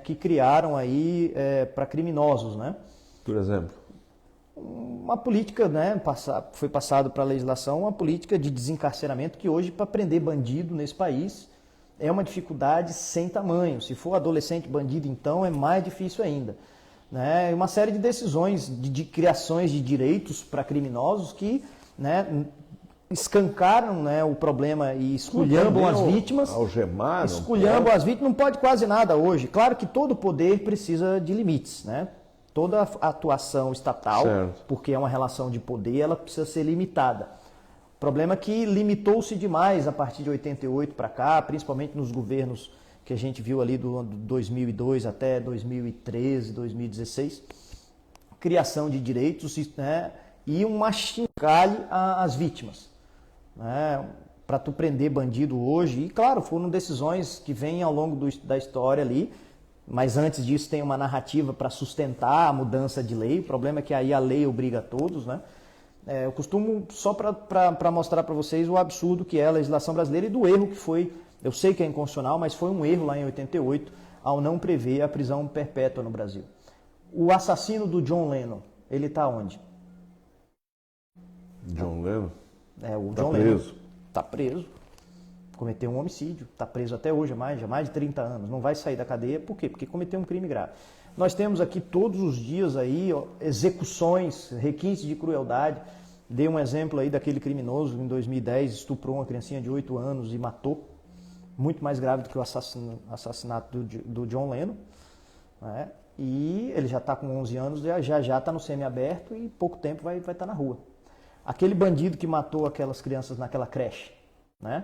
que criaram aí para criminosos, né? Por exemplo? Uma política, né, foi passado para a legislação uma política de desencarceramento que hoje para prender bandido nesse país é uma dificuldade sem tamanho. Se for adolescente bandido então é mais difícil ainda. Né, uma série de decisões de criações de direitos para criminosos que, né, escancaram, né, o problema e esculhambam as vítimas. Algemaram. Esculhambam as vítimas, não pode quase nada hoje. Claro que todo poder precisa de limites, né? Toda atuação estatal, certo, porque é uma relação de poder, ela precisa ser limitada. O problema é que limitou-se demais a partir de 88 para cá, principalmente nos governos que a gente viu ali do 2002 até 2013, 2016, criação de direitos, né, e um machincalhe às vítimas. Né, para tu prender bandido hoje, e claro, foram decisões que vêm ao longo da história ali, mas antes disso tem uma narrativa para sustentar a mudança de lei. O problema é que aí a lei obriga a todos, né? Eu costumo, só para mostrar para vocês o absurdo que é a legislação brasileira e do erro que foi. Eu sei que é inconstitucional, mas foi um erro lá em 88 ao não prever a prisão perpétua no Brasil. O assassino do John Lennon, ele está onde? John Lennon? O John Lennon está preso. Cometeu um homicídio, está preso até hoje, há mais de 30 anos. Não vai sair da cadeia, por quê? Porque cometeu um crime grave. Nós temos aqui todos os dias aí, execuções, requintes de crueldade. Dei um exemplo aí daquele criminoso que em 2010 estuprou uma criancinha de 8 anos e matou. Muito mais grave do que o assassinato do John Lennon. Né? E ele já está com 11 anos, já está no semiaberto e pouco tempo vai estar na rua. Aquele bandido que matou aquelas crianças naquela creche, né?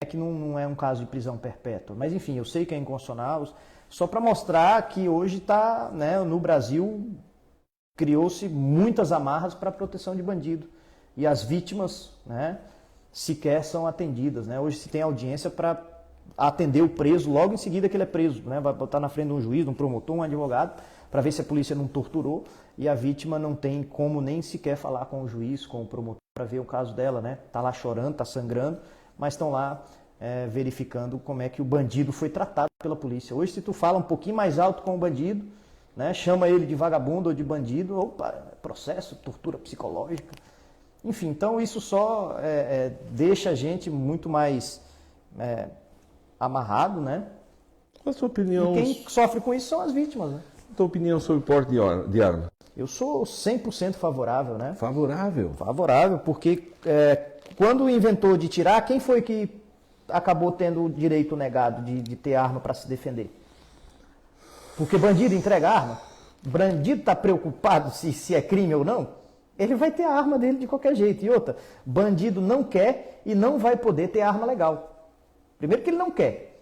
Que não é um caso de prisão perpétua. Mas enfim, eu sei que é inconstitucional, só para mostrar que hoje está, né, no Brasil, criou-se muitas amarras para a proteção de bandido. E as vítimas, né, sequer são atendidas. Né? Hoje se tem audiência para atender o preso logo em seguida que ele é preso. Né? Vai botar na frente de um juiz, de um promotor, um advogado, para ver se a polícia não torturou. E a vítima não tem como nem sequer falar com o juiz, com o promotor, para ver o caso dela. Né? Tá lá chorando, está sangrando, mas estão lá verificando como é que o bandido foi tratado pela polícia. Hoje, se tu fala um pouquinho mais alto com o bandido, né, chama ele de vagabundo ou de bandido, opa, processo, tortura psicológica. Enfim, então isso só deixa a gente muito mais amarrado, né? Qual a sua opinião? E quem sofre com isso são as vítimas, né? A tua opinião sobre porte de arma? Eu sou 100% favorável, né? Favorável? Favorável, porque quando inventou de tirar, quem foi que acabou tendo o direito negado de ter arma para se defender? Porque bandido entrega arma? Bandido está preocupado se é crime ou não? ele vai ter a arma dele de qualquer jeito. E outra, bandido não quer e não vai poder ter arma legal. Primeiro que ele não quer.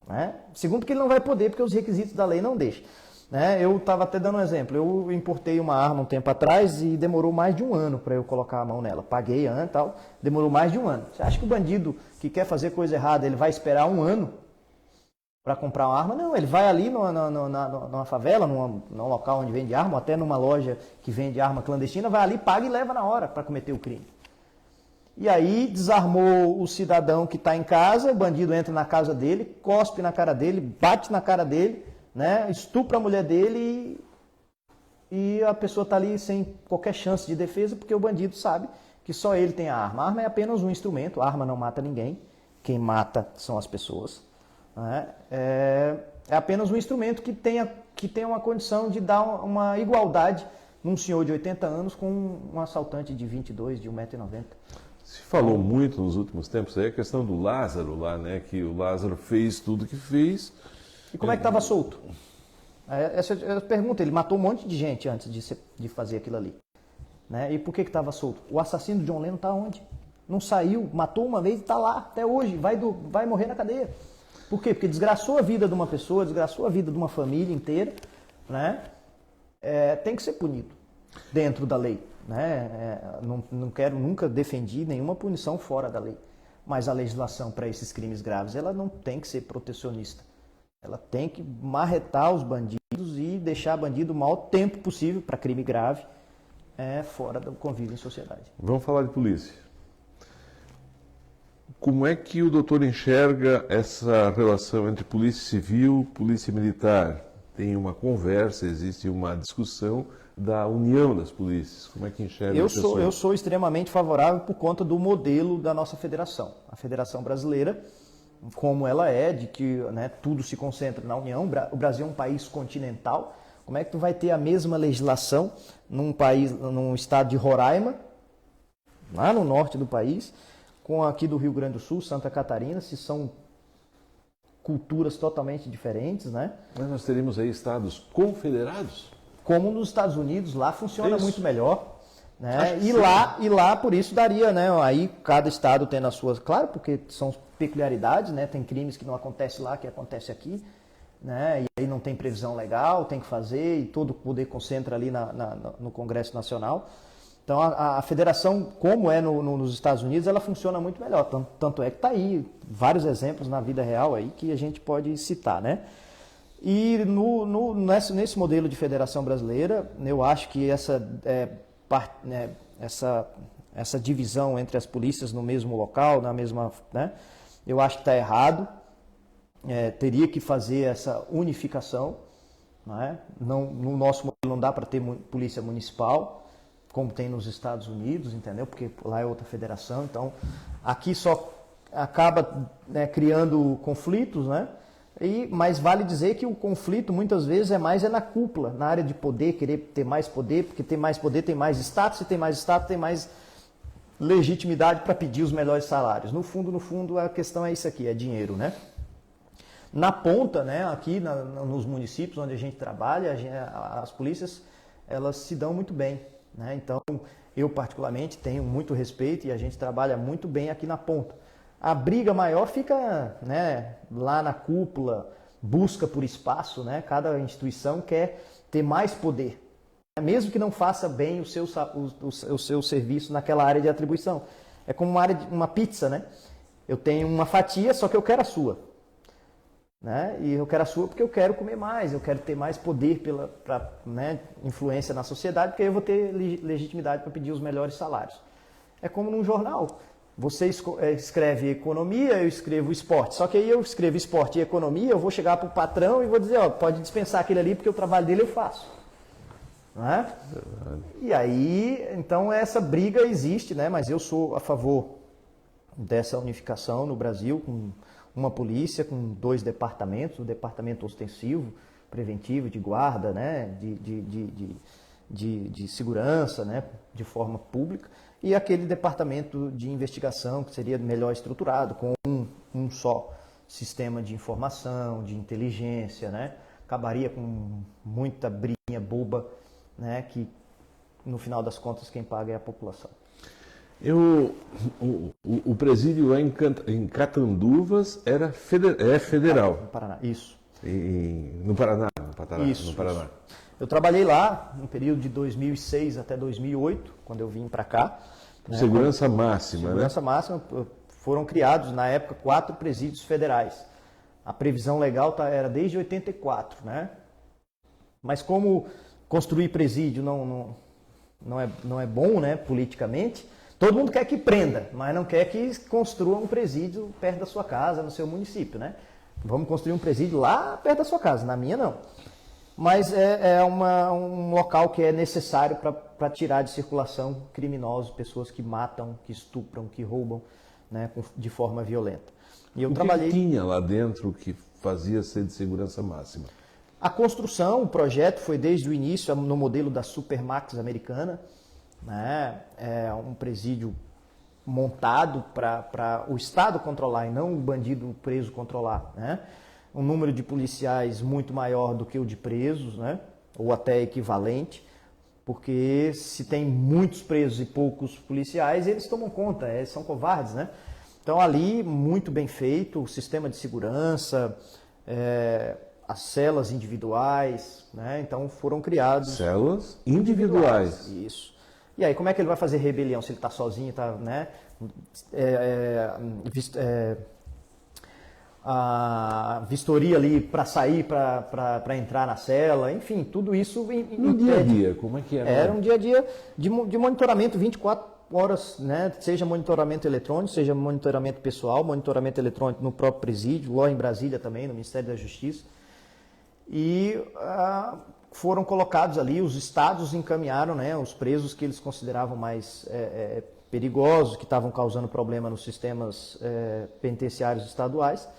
Né? Segundo que ele não vai poder porque os requisitos da lei não deixam. Né? Eu estava até dando um exemplo. Eu importei uma arma um tempo atrás e demorou mais de um ano para eu colocar a mão nela. Paguei antes e tal, demorou mais de um ano. Você acha que o bandido que quer fazer coisa errada, ele vai esperar um ano para comprar uma arma? Não, ele vai ali numa favela, num local onde vende arma, ou até numa loja que vende arma clandestina, vai ali, paga e leva na hora para cometer o crime. E aí desarmou o cidadão que está em casa, o bandido entra na casa dele, cospe na cara dele, bate na cara dele, né, estupra a mulher dele e a pessoa está ali sem qualquer chance de defesa porque o bandido sabe que só ele tem a arma. A arma é apenas um instrumento, a arma não mata ninguém, quem mata são as pessoas. Né? É apenas um instrumento que tenha uma condição de dar uma igualdade num senhor de 80 anos com um assaltante de 22, de 1,90 m. Se falou muito nos últimos tempos aí a questão do Lázaro lá, né? Que o Lázaro fez tudo que fez. E como é que estava solto? Essa é a pergunta. Ele matou um monte de gente antes de fazer aquilo ali. Né? E por que estava solto? O assassino de John Lennon está onde? Não saiu, matou uma vez e está lá até hoje. Vai morrer na cadeia. Por quê? Porque desgraçou a vida de uma pessoa, desgraçou a vida de uma família inteira. Né? Tem que ser punido dentro da lei. Né? Nunca defendi nenhuma punição fora da lei. Mas a legislação para esses crimes graves, ela não tem que ser protecionista. Ela tem que marretar os bandidos e deixar bandido o maior tempo possível para crime grave fora do convívio em sociedade. Vamos falar de polícia. Como é que o doutor enxerga essa relação entre polícia civil e polícia militar? Tem uma conversa, existe uma discussão da união das polícias. Como é que enxerga isso? Eu sou extremamente favorável por conta do modelo da nossa federação. A Federação Brasileira, como ela é, de que, né, tudo se concentra na União. O Brasil é um país continental. Como é que tu vai ter a mesma legislação num estado de Roraima, lá no norte do país, com aqui do Rio Grande do Sul, Santa Catarina, se são culturas totalmente diferentes, né? Mas nós teríamos aí estados confederados? Como nos Estados Unidos, lá funciona muito melhor. Né? E lá, por isso, daria, né? Aí cada estado tendo as suas... Claro, porque são peculiaridades, né? Tem crimes que não acontecem lá, que acontecem aqui. Né? E aí não tem previsão legal, tem que fazer, e todo o poder concentra ali no Congresso Nacional. Então, a federação, como é nos Estados Unidos, ela funciona muito melhor. Tanto é que está aí vários exemplos na vida real aí que a gente pode citar, né? E nesse modelo de federação brasileira, eu acho que essa divisão entre as polícias no mesmo local, na mesma, né, eu acho que está errado. Teria que fazer essa unificação. Né? No nosso modelo não dá para ter polícia municipal, como tem nos Estados Unidos, entendeu? Porque lá é outra federação. Então, aqui só acaba, né, criando conflitos, né? Mas vale dizer que o conflito muitas vezes é mais na cúpula, na área de poder, querer ter mais poder, porque ter mais poder tem mais status, e tem mais status tem mais legitimidade para pedir os melhores salários. No fundo, a questão é isso aqui, é dinheiro, né? Na ponta, né, aqui nos municípios onde a gente trabalha, as polícias, elas se dão muito bem, né? Então, eu particularmente tenho muito respeito e a gente trabalha muito bem aqui na ponta. A briga maior fica, né, lá na cúpula, busca por espaço, né? Cada instituição quer ter mais poder, mesmo que não faça bem o seu serviço naquela área de atribuição. É como uma pizza, né? Eu tenho uma fatia, só que eu quero a sua. Né? E eu quero a sua porque eu quero comer mais, eu quero ter mais poder para, né, influência na sociedade, porque aí eu vou ter legitimidade para pedir os melhores salários. É como num jornal. Você escreve economia, eu escrevo esporte. Só que aí eu escrevo esporte e economia, eu vou chegar para o patrão e vou dizer, ó, pode dispensar aquele ali porque o trabalho dele eu faço. Não é? E aí, então essa briga existe, né? Mas eu sou a favor dessa unificação no Brasil, com uma polícia, com 2 departamentos, o departamento ostensivo, preventivo, de guarda, né? de segurança, né? De forma pública, e aquele departamento de investigação que seria melhor estruturado, com um só sistema de informação, de inteligência, né? Acabaria com muita briguinha boba, né? Que no final das contas quem paga é a população. O presídio lá em Catanduvas é federal. No Paraná, isso. No Paraná, Isso, no Paraná. isso. Eu trabalhei lá no período de 2006 até 2008, quando eu vim para cá. Né? Segurança máxima, Segurança máxima, foram criados na época 4 presídios federais. A previsão legal era desde 84, né? Mas como construir presídio não é bom, né, politicamente, todo mundo quer que prenda, mas não quer que construa um presídio perto da sua casa, no seu município, né? Vamos construir um presídio lá perto da sua casa, na minha não. Mas é um local que é necessário para tirar de circulação criminosos, pessoas que matam, que estupram, que roubam, né, de forma violenta. E eu trabalhei. O que tinha lá dentro que fazia ser de segurança máxima? A construção, o projeto foi desde o início no modelo da Supermax americana, né? É um presídio montado para o Estado controlar e não o bandido preso controlar, né? Um número de policiais muito maior do que o de presos, né? Ou até equivalente, porque se tem muitos presos e poucos policiais, eles tomam conta, eles são covardes, né? Então ali, muito bem feito, o sistema de segurança, as celas individuais, né? Então foram criados... Celas individuais. Isso. E aí, como é que ele vai fazer rebelião se ele está sozinho, tá, né? A vistoria ali para sair, para entrar na cela, enfim, tudo isso... No dia a dia, como é que era? Era um dia a dia de monitoramento 24 horas, né? Seja monitoramento eletrônico, seja monitoramento pessoal, monitoramento eletrônico no próprio presídio, lá em Brasília também, no Ministério da Justiça. E foram colocados ali, os estados encaminharam, né, os presos que eles consideravam mais perigosos, que estavam causando problema nos sistemas penitenciários estaduais,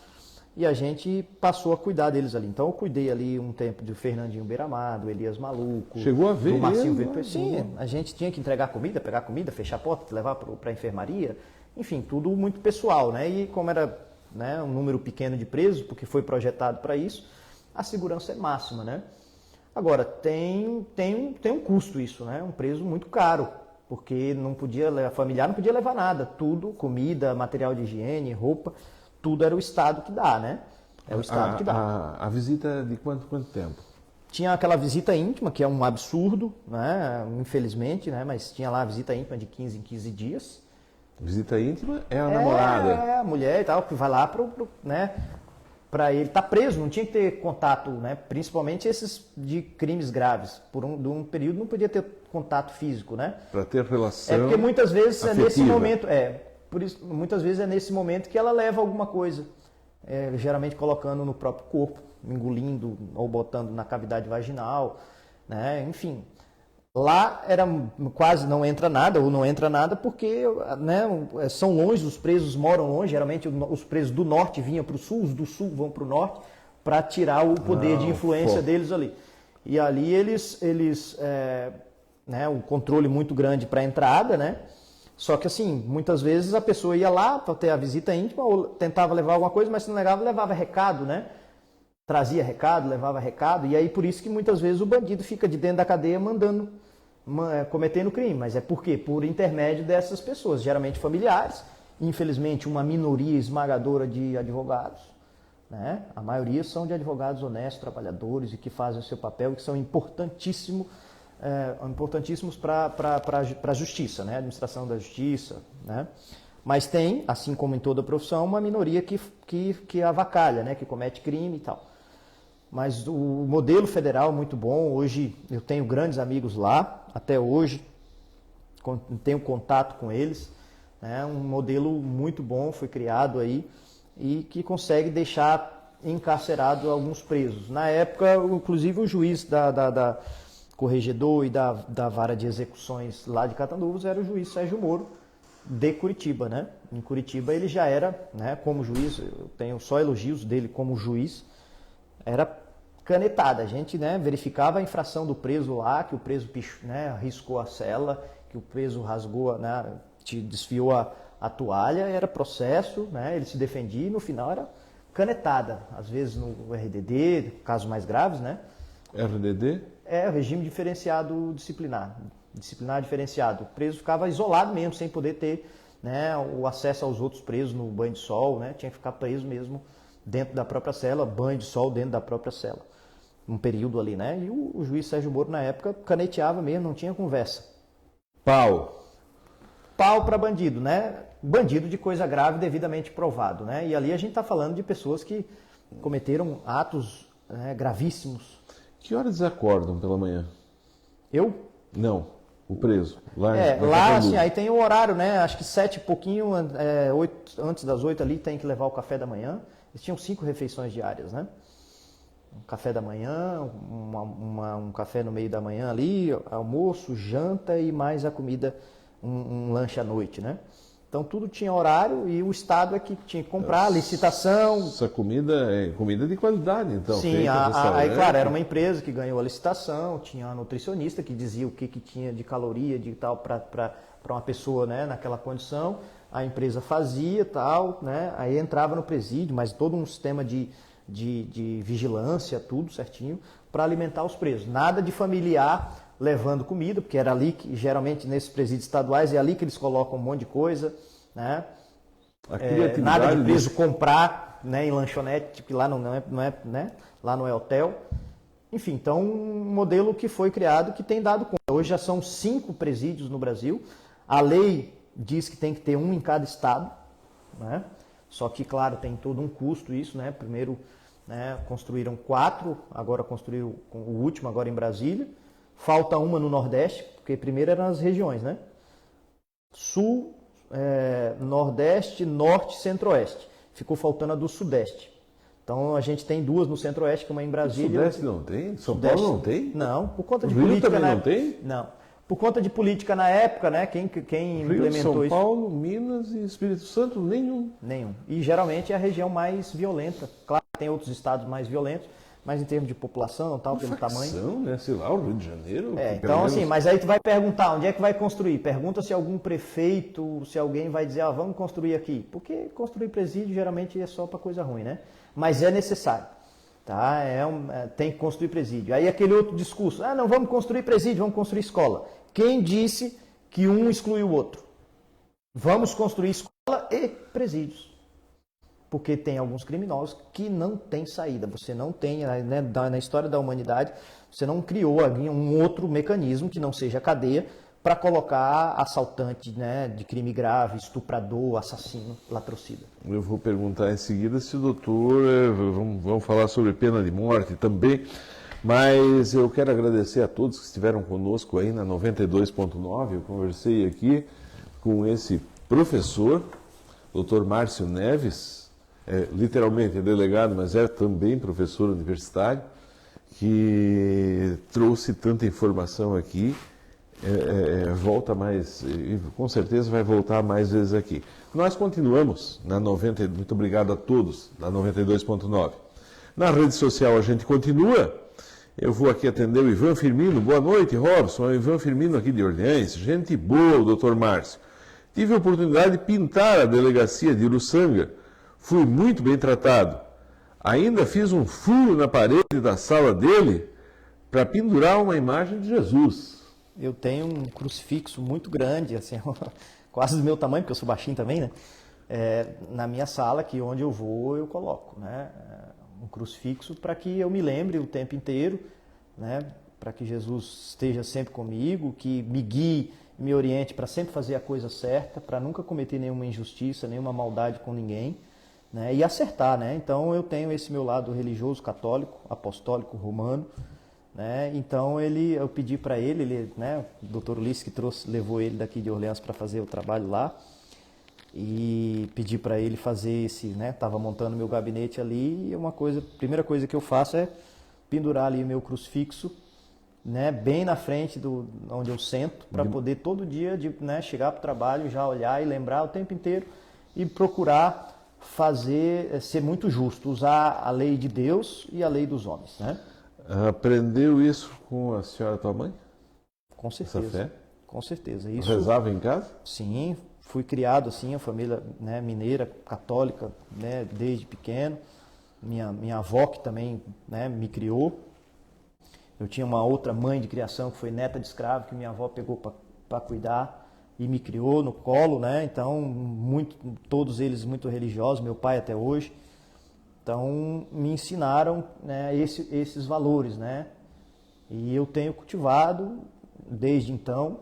e a gente passou a cuidar deles ali. Então eu cuidei ali um tempo do Fernandinho Beiramar, do Elias Maluco, chegou a ver do Marcinho mesmo? Verde. Sim, a gente tinha que entregar comida, pegar comida, fechar a porta, levar para a enfermaria, enfim, tudo muito pessoal, né? E como era, né, um número pequeno de presos, porque foi projetado para isso, a segurança é máxima, né? Agora, tem um custo isso, né? Um preso muito caro, porque a familiar não podia levar nada, tudo, comida, material de higiene, roupa, tudo era o Estado que dá, né? É o Estado que dá. A visita é de quanto tempo? Tinha aquela visita íntima, que é um absurdo, né? Infelizmente, né? Mas tinha lá a visita íntima de 15 em 15 dias. Visita íntima é a namorada? É, a mulher e tal, que vai lá né? Para ele estar preso, não tinha que ter contato, né? Principalmente esses de crimes graves. Por um período não podia ter contato físico, né? Para ter relação. Porque muitas vezes afetiva. é nesse momento, por isso, muitas vezes é nesse momento que ela leva alguma coisa, geralmente colocando no próprio corpo, engolindo ou botando na cavidade vaginal, né? Enfim. Lá quase não entra nada, ou não entra nada, porque, né, são longe, os presos moram longe, geralmente os presos do norte vinham para o sul, os do sul vão para o norte, para tirar o poder de influência deles ali. E ali eles né, um controle muito grande para a entrada, né? Só que assim, muitas vezes a pessoa ia lá para ter a visita íntima, ou tentava levar alguma coisa, mas se não levava recado, né? Trazia recado, levava recado, e aí por isso que muitas vezes o bandido fica de dentro da cadeia cometendo crime. Mas é por quê? Por intermédio dessas pessoas, geralmente familiares, infelizmente uma minoria esmagadora de advogados, né? A maioria são de advogados honestos, trabalhadores e que fazem o seu papel e que são importantíssimos para a justiça, né? A administração da justiça, né? Mas tem, assim como em toda profissão, uma minoria que avacalha, né? Que comete crime e tal. Mas o modelo federal é muito bom. Hoje eu tenho grandes amigos lá, até hoje, tenho contato com eles. É um modelo muito bom, foi criado aí e que consegue deixar encarcerado alguns presos. Na época, inclusive o juiz da corregedor e da vara de execuções lá de Catanduvas era o juiz Sérgio Moro, de Curitiba, né? Em Curitiba ele já era, né, como juiz, eu tenho só elogios dele como juiz, era canetada. A gente, né, verificava a infração do preso lá, que o preso, né, riscou a cela, que o preso rasgou, né, desfiou a toalha, era processo, né, ele se defendia e no final era canetada. Às vezes no RDD, casos mais graves, né? RDD? É o regime diferenciado disciplinar. disciplinar diferenciado. O preso ficava isolado mesmo, sem poder ter, né, o acesso aos outros presos no banho de sol, né? Tinha que ficar preso mesmo dentro da própria cela, banho de sol dentro da própria cela. Um período ali, né? E o juiz Sérgio Moro, na época, caneteava mesmo, não tinha conversa. Pau Para bandido, né? Bandido de coisa grave devidamente provado, né? E ali a gente está falando de pessoas que cometeram atos, né, gravíssimos. Que horas eles acordam pela manhã? Eu? Não, o preso. Lá assim, aí tem o horário, né? Acho que 7 e pouquinho, 8, antes das 8 ali tem que levar o café da manhã. Eles tinham 5 refeições diárias, né? Um café da manhã, um café no meio da manhã ali, almoço, janta e mais a comida, um lanche à noite, né? Então tudo tinha horário e o Estado é que tinha que comprar, licitação. Essa comida é comida de qualidade, então. Sim, aí claro, era uma empresa que ganhou a licitação, tinha uma nutricionista que dizia o que tinha de caloria de tal para uma pessoa, né, naquela condição. A empresa fazia tal, né? Aí entrava no presídio, mas todo um sistema de vigilância, tudo certinho, para alimentar os presos. Nada de familiar levando comida, porque era ali que, geralmente, nesses presídios estaduais, é ali que eles colocam um monte de coisa, né? Nada de preso comprar, né, em lanchonete, que lá não é, né? Lá não é hotel. Enfim, então, um modelo que foi criado que tem dado conta. Hoje já são 5 presídios no Brasil. A lei diz que tem que ter um em cada estado, né? Só que, claro, tem todo um custo isso, né? Primeiro, né, construíram 4, agora construíram o último, agora em Brasília. Falta uma no Nordeste, porque primeiro eram as regiões, né? Sul, Nordeste, Norte e Centro-Oeste. Ficou faltando a do Sudeste. Então a gente tem 2 no Centro-Oeste, que uma em Brasília. O Sudeste não tem? São Paulo não tem? Não, por conta de Rio política. Também não tem? Não. Por conta de política na época, né? Quem Rio, implementou São isso? Paulo, Minas e Espírito Santo, nenhum. Nenhum. E geralmente é a região mais violenta. Claro, tem outros estados mais violentos, mas em termos de população, tal, pelo tamanho. Né? Sei lá, o Rio de Janeiro. Então, assim, mas aí tu vai perguntar onde é que vai construir. Pergunta se algum prefeito, se alguém vai dizer, vamos construir aqui. Porque construir presídio geralmente é só para coisa ruim, né? Mas é necessário. Tá? Tem que construir presídio. Aí aquele outro discurso, não vamos construir presídio, vamos construir escola. Quem disse que um exclui o outro? Vamos construir escola e presídios. Porque tem alguns criminosos que não têm saída. Você não tem, né, na história da humanidade, você não criou um outro mecanismo que não seja a cadeia para colocar assaltante, né, de crime grave, estuprador, assassino, latrocida. Eu vou perguntar em seguida se o doutor, vamos falar sobre pena de morte também, mas eu quero agradecer a todos que estiveram conosco aí na 92.9. Eu conversei aqui com esse professor, doutor Márcio Neves, literalmente é delegado, mas é também professor universitário, que trouxe tanta informação aqui. Volta mais, com certeza vai voltar mais vezes aqui. Nós continuamos na 90, muito obrigado a todos, na 92.9. Na rede social a gente continua. Eu vou aqui atender o Ivan Firmino. Boa noite, Robson. É o Ivan Firmino aqui de Orleans. Gente boa, o doutor Márcio. Tive a oportunidade de pintar a delegacia de Uruçanga. Fui muito bem tratado. Ainda fiz um furo na parede da sala dele para pendurar uma imagem de Jesus. Eu tenho um crucifixo muito grande, assim, quase do meu tamanho, porque eu sou baixinho também, né? Na minha sala, que onde eu vou, eu coloco, né? Um crucifixo para que eu me lembre o tempo inteiro, né? Para que Jesus esteja sempre comigo, que me guie, me oriente para sempre fazer a coisa certa, para nunca cometer nenhuma injustiça, nenhuma maldade com ninguém, né? E acertar, né? Então eu tenho esse meu lado religioso, católico, apostólico, romano, né? Então eu pedi para ele, né? O doutor Ulisses que levou ele daqui de Orleans para fazer o trabalho lá, e pedi para ele fazer né? Tava montando meu gabinete ali, e primeira coisa que eu faço é pendurar ali o meu crucifixo, né? Bem na frente onde eu sento, para poder todo dia, né? Chegar para o trabalho, já olhar e lembrar o tempo inteiro e procurar ser muito justo, usar a lei de Deus e a lei dos homens, né? Aprendeu isso com a senhora, tua mãe? Com certeza. Essa fé? Com certeza. Isso, rezava em casa? Sim, fui criado assim, a família, né, mineira, católica, né, desde pequeno. Minha avó que também, né, me criou. Eu tinha uma outra mãe de criação que foi neta de escravo, que minha avó pegou para cuidar e me criou no colo, né? Então, todos eles muito religiosos, meu pai até hoje. Então, me ensinaram, né, esses valores, né? E eu tenho cultivado desde então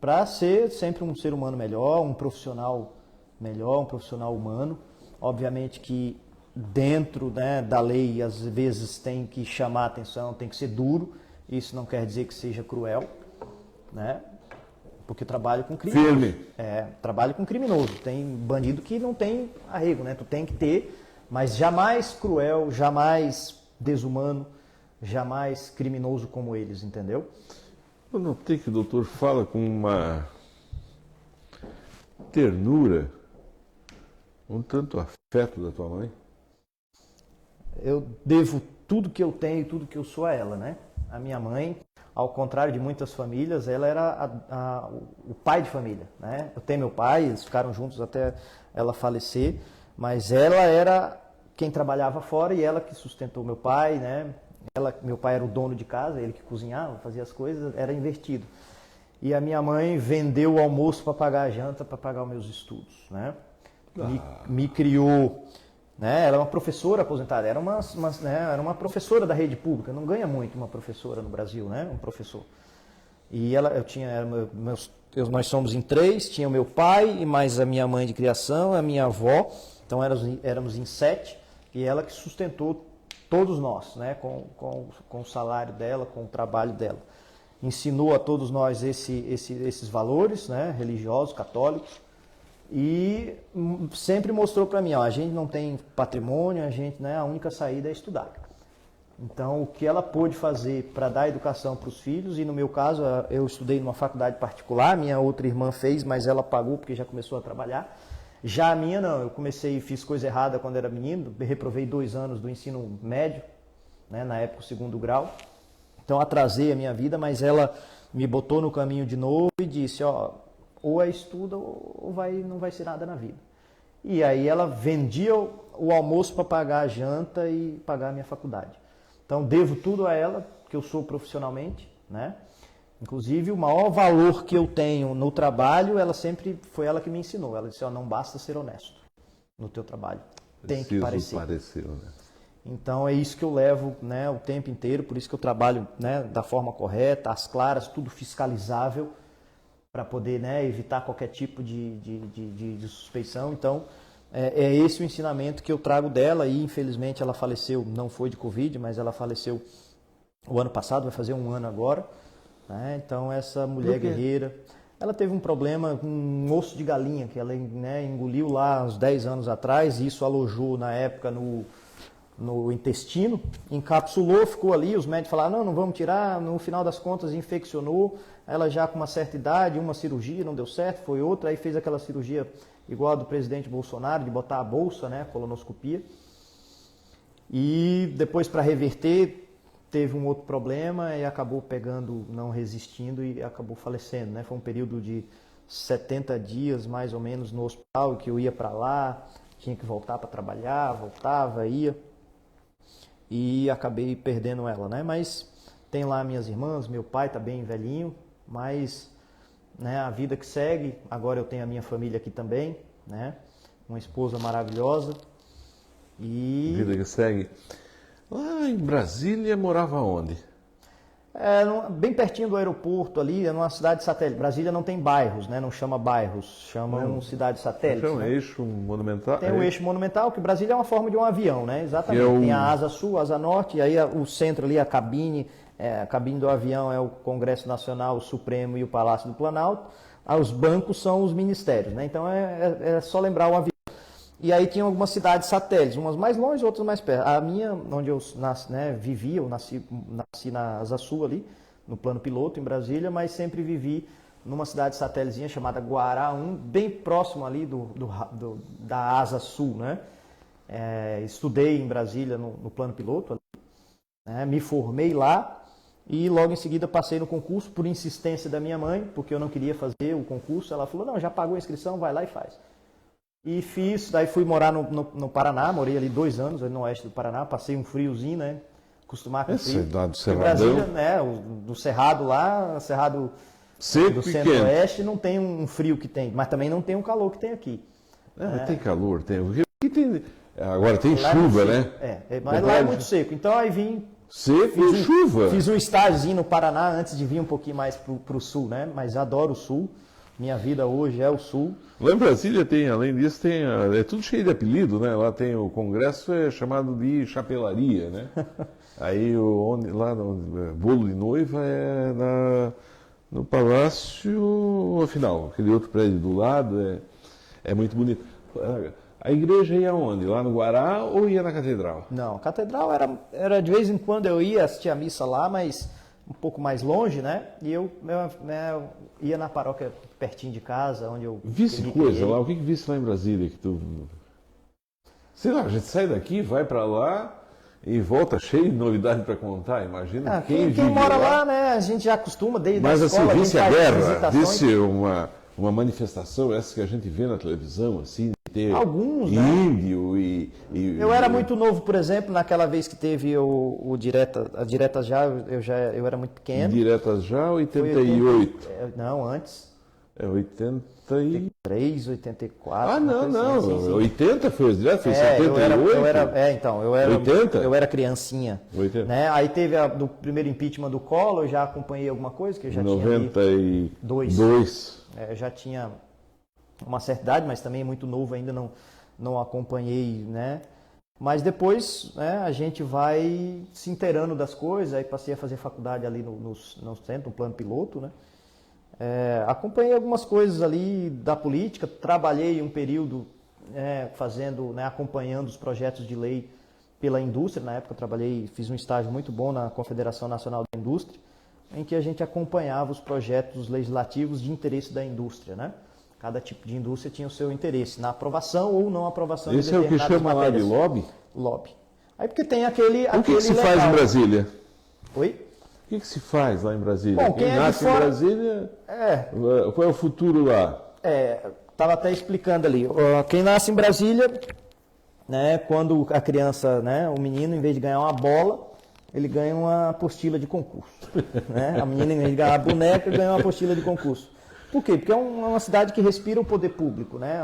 para ser sempre um ser humano melhor, um profissional melhor, um profissional humano. Obviamente que dentro, né, da lei, às vezes tem que chamar a atenção, tem que ser duro. Isso não quer dizer que seja cruel, né? Porque eu trabalho com criminoso. Firme. Trabalho com criminoso. Tem bandido que não tem arrego, né? Tu tem que ter, mas jamais cruel, jamais desumano, jamais criminoso como eles, entendeu? Eu notei que o doutor fala com uma ternura, um tanto afeto da tua mãe. Eu devo tudo que eu tenho e tudo que eu sou a ela, né? A minha mãe, ao contrário de muitas famílias, ela era o pai de família, né? Eu tenho meu pai, eles ficaram juntos até ela falecer, mas ela era quem trabalhava fora e ela que sustentou meu pai, né? Meu pai era o dono de casa, ele que cozinhava, fazia as coisas, era invertido. E a minha mãe vendeu o almoço para pagar a janta, para pagar os meus estudos, né? Me criou, né? Ela é uma professora aposentada, era uma professora da rede pública, não ganha muito uma professora no Brasil, né? Um professor. E nós somos em 3, tinha o meu pai e mais a minha mãe de criação, a minha avó, então éramos em 7, e ela que sustentou todos nós, né, com o salário dela, com o trabalho dela. Ensinou a todos nós esses valores, né, religiosos, católicos, e sempre mostrou para mim, ó, a gente não tem patrimônio, né, a única saída é estudar. Então, o que ela pôde fazer para dar educação para os filhos, e no meu caso, eu estudei numa faculdade particular, minha outra irmã fez, mas ela pagou porque já começou a trabalhar. Já a minha não, eu comecei e fiz coisa errada quando era menino, reprovei 2 anos do ensino médio, né, na época o 2º grau, então atrasei a minha vida, mas ela me botou no caminho de novo e disse, ó, ou é estuda ou não vai ser nada na vida. E aí ela vendia o almoço para pagar a janta e pagar a minha faculdade. Então devo tudo a ela, que eu sou profissionalmente, né? Inclusive, o maior valor que eu tenho no trabalho, foi ela que me ensinou. Ela disse, ó, não basta ser honesto no teu trabalho, tem que parecer. Então, é isso que eu levo, né, o tempo inteiro, por isso que eu trabalho, né, da forma correta, às claras, tudo fiscalizável, para poder, né, evitar qualquer tipo de suspeição. Então, é esse o ensinamento que eu trago dela, e infelizmente ela faleceu, não foi de Covid, mas ela faleceu o ano passado, vai fazer 1 ano agora. Então, essa mulher guerreira, ela teve um problema com um osso de galinha, que ela, né, engoliu lá uns 10 anos atrás, e isso alojou na época no intestino, encapsulou, ficou ali, os médicos falaram, não vamos tirar, no final das contas infeccionou, ela já com uma certa idade, uma cirurgia, não deu certo, foi outra, aí fez aquela cirurgia igual a do presidente Bolsonaro, de botar a bolsa, né, a colonoscopia, e depois para reverter, teve um outro problema e acabou não resistindo e acabou falecendo, né? Foi um período de 70 dias, mais ou menos, no hospital, que eu ia para lá, tinha que voltar para trabalhar, voltava, ia, e acabei perdendo ela, né? Mas tem lá minhas irmãs, meu pai tá bem velhinho, mas, né, a vida que segue, agora eu tenho a minha família aqui também, né? Uma esposa maravilhosa. E... Vida que segue. Lá em Brasília morava onde? Bem pertinho do aeroporto ali, é numa cidade satélite. Brasília não tem bairros, né? Não chama bairros, chamam cidade satélite. Chama né? eixo monumental? Tem o eixo monumental, que Brasília é uma forma de um avião, né? Exatamente. Tem a asa sul, a asa norte, e aí o centro ali, a cabine do avião é o Congresso Nacional, o Supremo e o Palácio do Planalto. Os bancos são os ministérios, né? Então é só lembrar o avião. E aí tinha algumas cidades satélites, umas mais longe, outras mais perto. A minha, onde eu vivi, eu nasci na Asa Sul ali, no plano piloto, em Brasília, mas sempre vivi numa cidade satélitezinha chamada Guará 1, bem próximo ali da Asa Sul, né? Estudei em Brasília no plano piloto, né? Me formei lá e logo em seguida passei no concurso por insistência da minha mãe, porque eu não queria fazer o concurso. Ela falou, não, já pagou a inscrição, vai lá e faz. E fiz, daí fui morar no Paraná, morei ali 2 anos, ali no oeste do Paraná, passei um friozinho, né? acostumar com Esse frio. é do Em Cerradão. Brasília, né, do Cerrado lá, Cerrado Seco do e Centro-Oeste não tem um frio que tem, mas também não tem um calor que tem aqui. Tem calor, tem. Aqui tem. Agora tem Lá é muito chuva, seco. né? Mas lá é muito seco. Então aí vim. Seco e chuva. Fiz um estágiozinho no Paraná antes de vir um pouquinho mais pro sul, né? Mas adoro o sul. Minha vida hoje é o sul. Lá em Brasília tem, além disso, tem. É tudo cheio de apelido, né? Lá tem o Congresso, é chamado de chapelaria, né? Aí lá no bolo de noiva é no Palácio Afinal, aquele outro prédio do lado é muito bonito. A igreja ia onde? Lá no Guará ou ia na catedral? Não, a catedral era de vez em quando eu ia assistir a missa lá, mas um pouco mais longe, né? E eu ia na paróquia pertinho de casa, onde eu Visse coisa lá, o que visse lá em Brasília que tu... Sei lá, a gente sai daqui, vai pra lá e volta cheio de novidade para contar, imagina quem mora lá, né? A gente já acostuma desde Mas a escola, assim, visse a guerra, visse visitações. uma manifestação, essa que a gente vê na televisão, assim, ter alguns, índio né? Eu era muito novo, por exemplo, naquela vez que teve a Direta Já, eu era muito pequeno. Diretas Já, 88. Não, antes. É 83, 84. Ah, não. Assim. 80 foi as diretas, foi 78? Eu era criancinha. 80. Né? Aí teve do primeiro impeachment do Collor, eu já acompanhei alguma coisa, que eu já 92. tinha eu já tinha uma certa idade, mas também muito novo, ainda não acompanhei, né? Mas depois, né, a gente vai se inteirando das coisas, aí passei a fazer faculdade ali no centro, no plano piloto, né? Acompanhei algumas coisas ali da política, trabalhei um período fazendo, né, acompanhando os projetos de lei pela indústria. Na época eu fiz um estágio muito bom na Confederação Nacional da Indústria, em que a gente acompanhava os projetos legislativos de interesse da indústria, né? Cada tipo de indústria tinha o seu interesse, na aprovação ou não aprovação de determinadas matérias. Esse é o que chama lá de lobby? Lobby. Aí porque tem aquele O que se faz em Brasília? Oi? O que se faz lá em Brasília? Bom, quem nasce em Brasília, qual é o futuro lá? Estava até explicando ali. Quem nasce em Brasília, né, quando a criança, né, o menino, em vez de ganhar uma bola, ele ganha uma apostila de concurso. Né? A menina, em vez de ganhar a boneca, ganha uma apostila de concurso. Por quê? Porque é uma cidade que respira o poder público, né?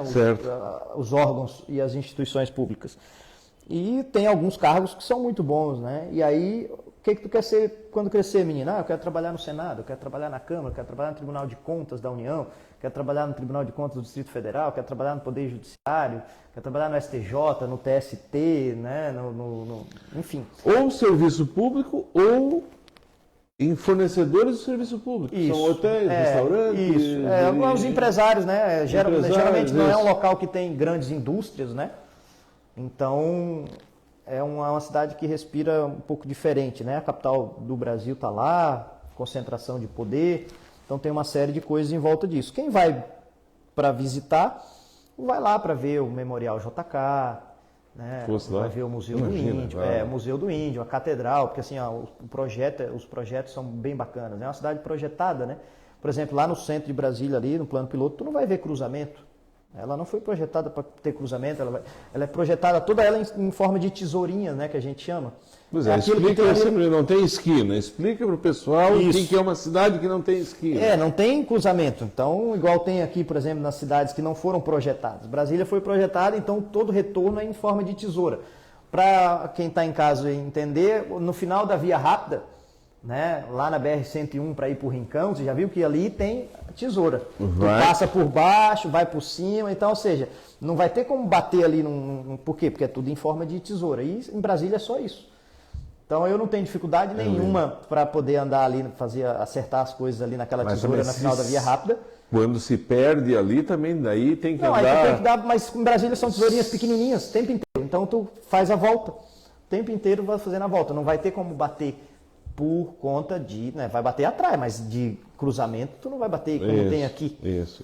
Os órgãos e as instituições públicas. E tem alguns cargos que são muito bons, né? E aí, o que tu quer ser quando crescer, menina? Eu quero trabalhar no Senado, eu quero trabalhar na Câmara, eu quero trabalhar no Tribunal de Contas da União, eu quero trabalhar no Tribunal de Contas do Distrito Federal, eu quero trabalhar no Poder Judiciário, eu quero trabalhar no STJ, no TST, né? Enfim. Ou serviço público ou em fornecedores do serviço público. Isso. São hotéis, restaurantes. Isso. Os empresários, né? Geralmente não é um local que tem grandes indústrias, né? Então, é uma cidade que respira um pouco diferente, né? A capital do Brasil está lá, concentração de poder, então tem uma série de coisas em volta disso. Quem vai para visitar, vai lá para ver o Memorial JK, né? Vai ver o Museu do Índio, o Museu do Índio, a Catedral, porque assim, os projetos são bem bacanas. É uma cidade projetada, né? Por exemplo, lá no centro de Brasília, ali no plano piloto, tu não vai ver cruzamento. Ela não foi projetada para ter cruzamento, ela é projetada toda ela em forma de tesourinha, né, que a gente chama. Pois explica sempre, não tem esquina. Explica para o pessoal que é uma cidade que não tem esquina. Não tem cruzamento. Então, igual tem aqui, por exemplo, nas cidades que não foram projetadas. Brasília foi projetada, então todo retorno é em forma de tesoura. Para quem está em casa entender, no final da via rápida, né, lá na BR-101 para ir para o Rincão, você já viu que ali tem tesoura. Tu passa por baixo, vai por cima, então, ou seja, não vai ter como bater ali. Por quê? Porque é tudo em forma de tesoura. E em Brasília é só isso. Então eu não tenho dificuldade nenhuma para poder andar ali, acertar as coisas ali naquela tesoura no final da via rápida. Quando se perde ali também, daí tem que andar... Aí tu tem que dar, mas em Brasília são tesourinhas pequenininhas, o tempo inteiro. Então tu faz a volta. O tempo inteiro vai fazendo a volta. Não vai ter como bater por conta de... Né, vai bater atrás, mas de cruzamento tu não vai bater como tem aqui. Isso.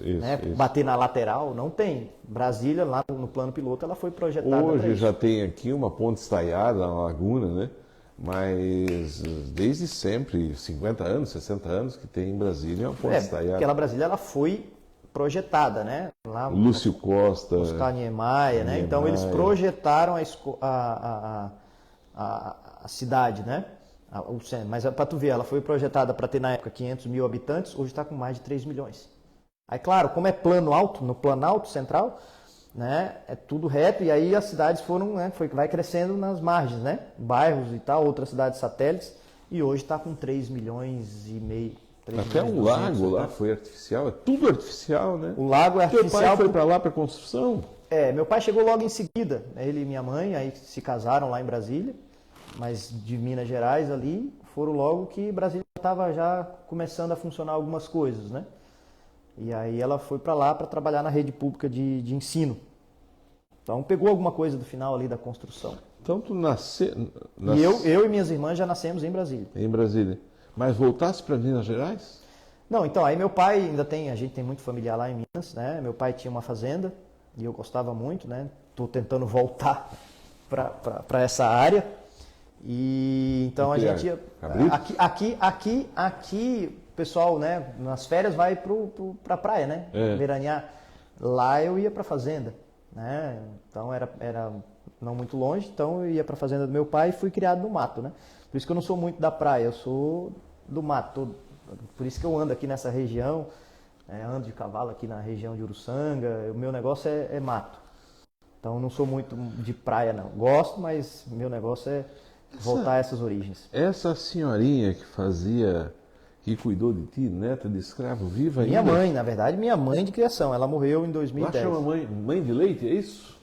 Bater na lateral, não tem. Brasília, lá no plano piloto, ela foi projetada. Hoje já tem aqui uma ponte estaiada na laguna, né? Mas desde sempre, 50 anos, 60 anos, que tem em Brasília uma ponte estaiada. Aquela Brasília ela foi projetada, né? Lá, Lúcio Costa. Oscar Niemeyer, né? Então eles projetaram a a cidade, né? O centro. Mas para tu ver, ela foi projetada para ter na época 500 mil habitantes, hoje está com mais de 3 milhões. Aí, claro, como é plano alto, no Planalto Central, né, é tudo reto, e aí as cidades foram, né, vai crescendo nas margens, né? Bairros e tal, outras cidades satélites, e hoje está com 3 milhões e meio. Até um lago lá foi artificial, é tudo artificial, né? O lago é artificial. Teu pai foi para lá para construção? Meu pai chegou logo em seguida, ele e minha mãe, aí se casaram lá em Brasília, mas de Minas Gerais ali, foram logo que Brasília estava já começando a funcionar algumas coisas, né? E aí ela foi para lá para trabalhar na rede pública de ensino. Então pegou alguma coisa do final ali da construção. Então tu nasceu... E eu e minhas irmãs já nascemos em Brasília. Em Brasília. Mas voltasse para Minas Gerais? Não, então aí meu pai ainda tem, a gente tem muito familiar lá em Minas, né? Meu pai tinha uma fazenda e eu gostava muito, né? Estou tentando voltar para essa área. E então a gente ia... Aqui, pessoal, né, nas férias vai para a praia, né? Veranear. Lá eu ia para a fazenda, né? Então era não muito longe, então eu ia para a fazenda do meu pai e fui criado no mato, né? Por isso que eu não sou muito da praia, eu sou do mato. Por isso que eu ando aqui nessa região, ando de cavalo aqui na região de Uruçanga, o meu negócio é mato. Então eu não sou muito de praia não. Gosto, mas meu negócio é voltar a essas origens. Essa senhorinha que cuidou de ti, neta de escravo, viva ainda? Minha mãe, na verdade, minha mãe de criação. Ela morreu em 2010. Lá chama mãe de leite, é isso?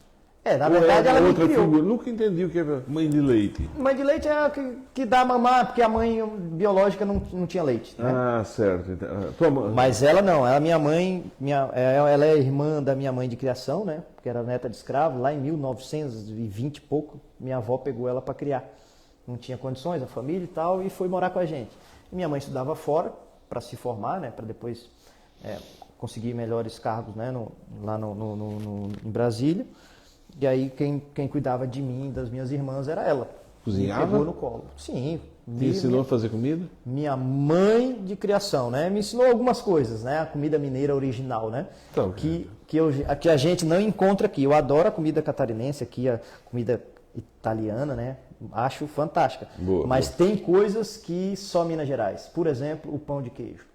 Na verdade ela me criou. Figura? Nunca entendi o que é mãe de leite. Mãe de leite é a que dá mamar, porque a mãe biológica não tinha leite, né? Ah, certo. Tua mãe... Mas ela não, ela é minha mãe, ela é irmã da minha mãe de criação, né? Porque era neta de escravo, lá em 1920 e pouco, minha avó pegou ela para criar. Não tinha condições, a família e tal, e foi morar com a gente. E minha mãe estudava fora para se formar, né? Para depois conseguir melhores cargos, né? Lá em Brasília. E aí quem cuidava de mim e das minhas irmãs era ela. Cozinhava? Me pegou no colo. Sim. Me ensinou a fazer comida? Minha mãe de criação, né? Me ensinou algumas coisas, né? A comida mineira original, né? Então, que a gente não encontra aqui. Eu adoro a comida catarinense aqui, a comida italiana, né? Acho fantástica. Boa, mas boa. tem coisas que só Minas Gerais. Por exemplo, o pão de queijo.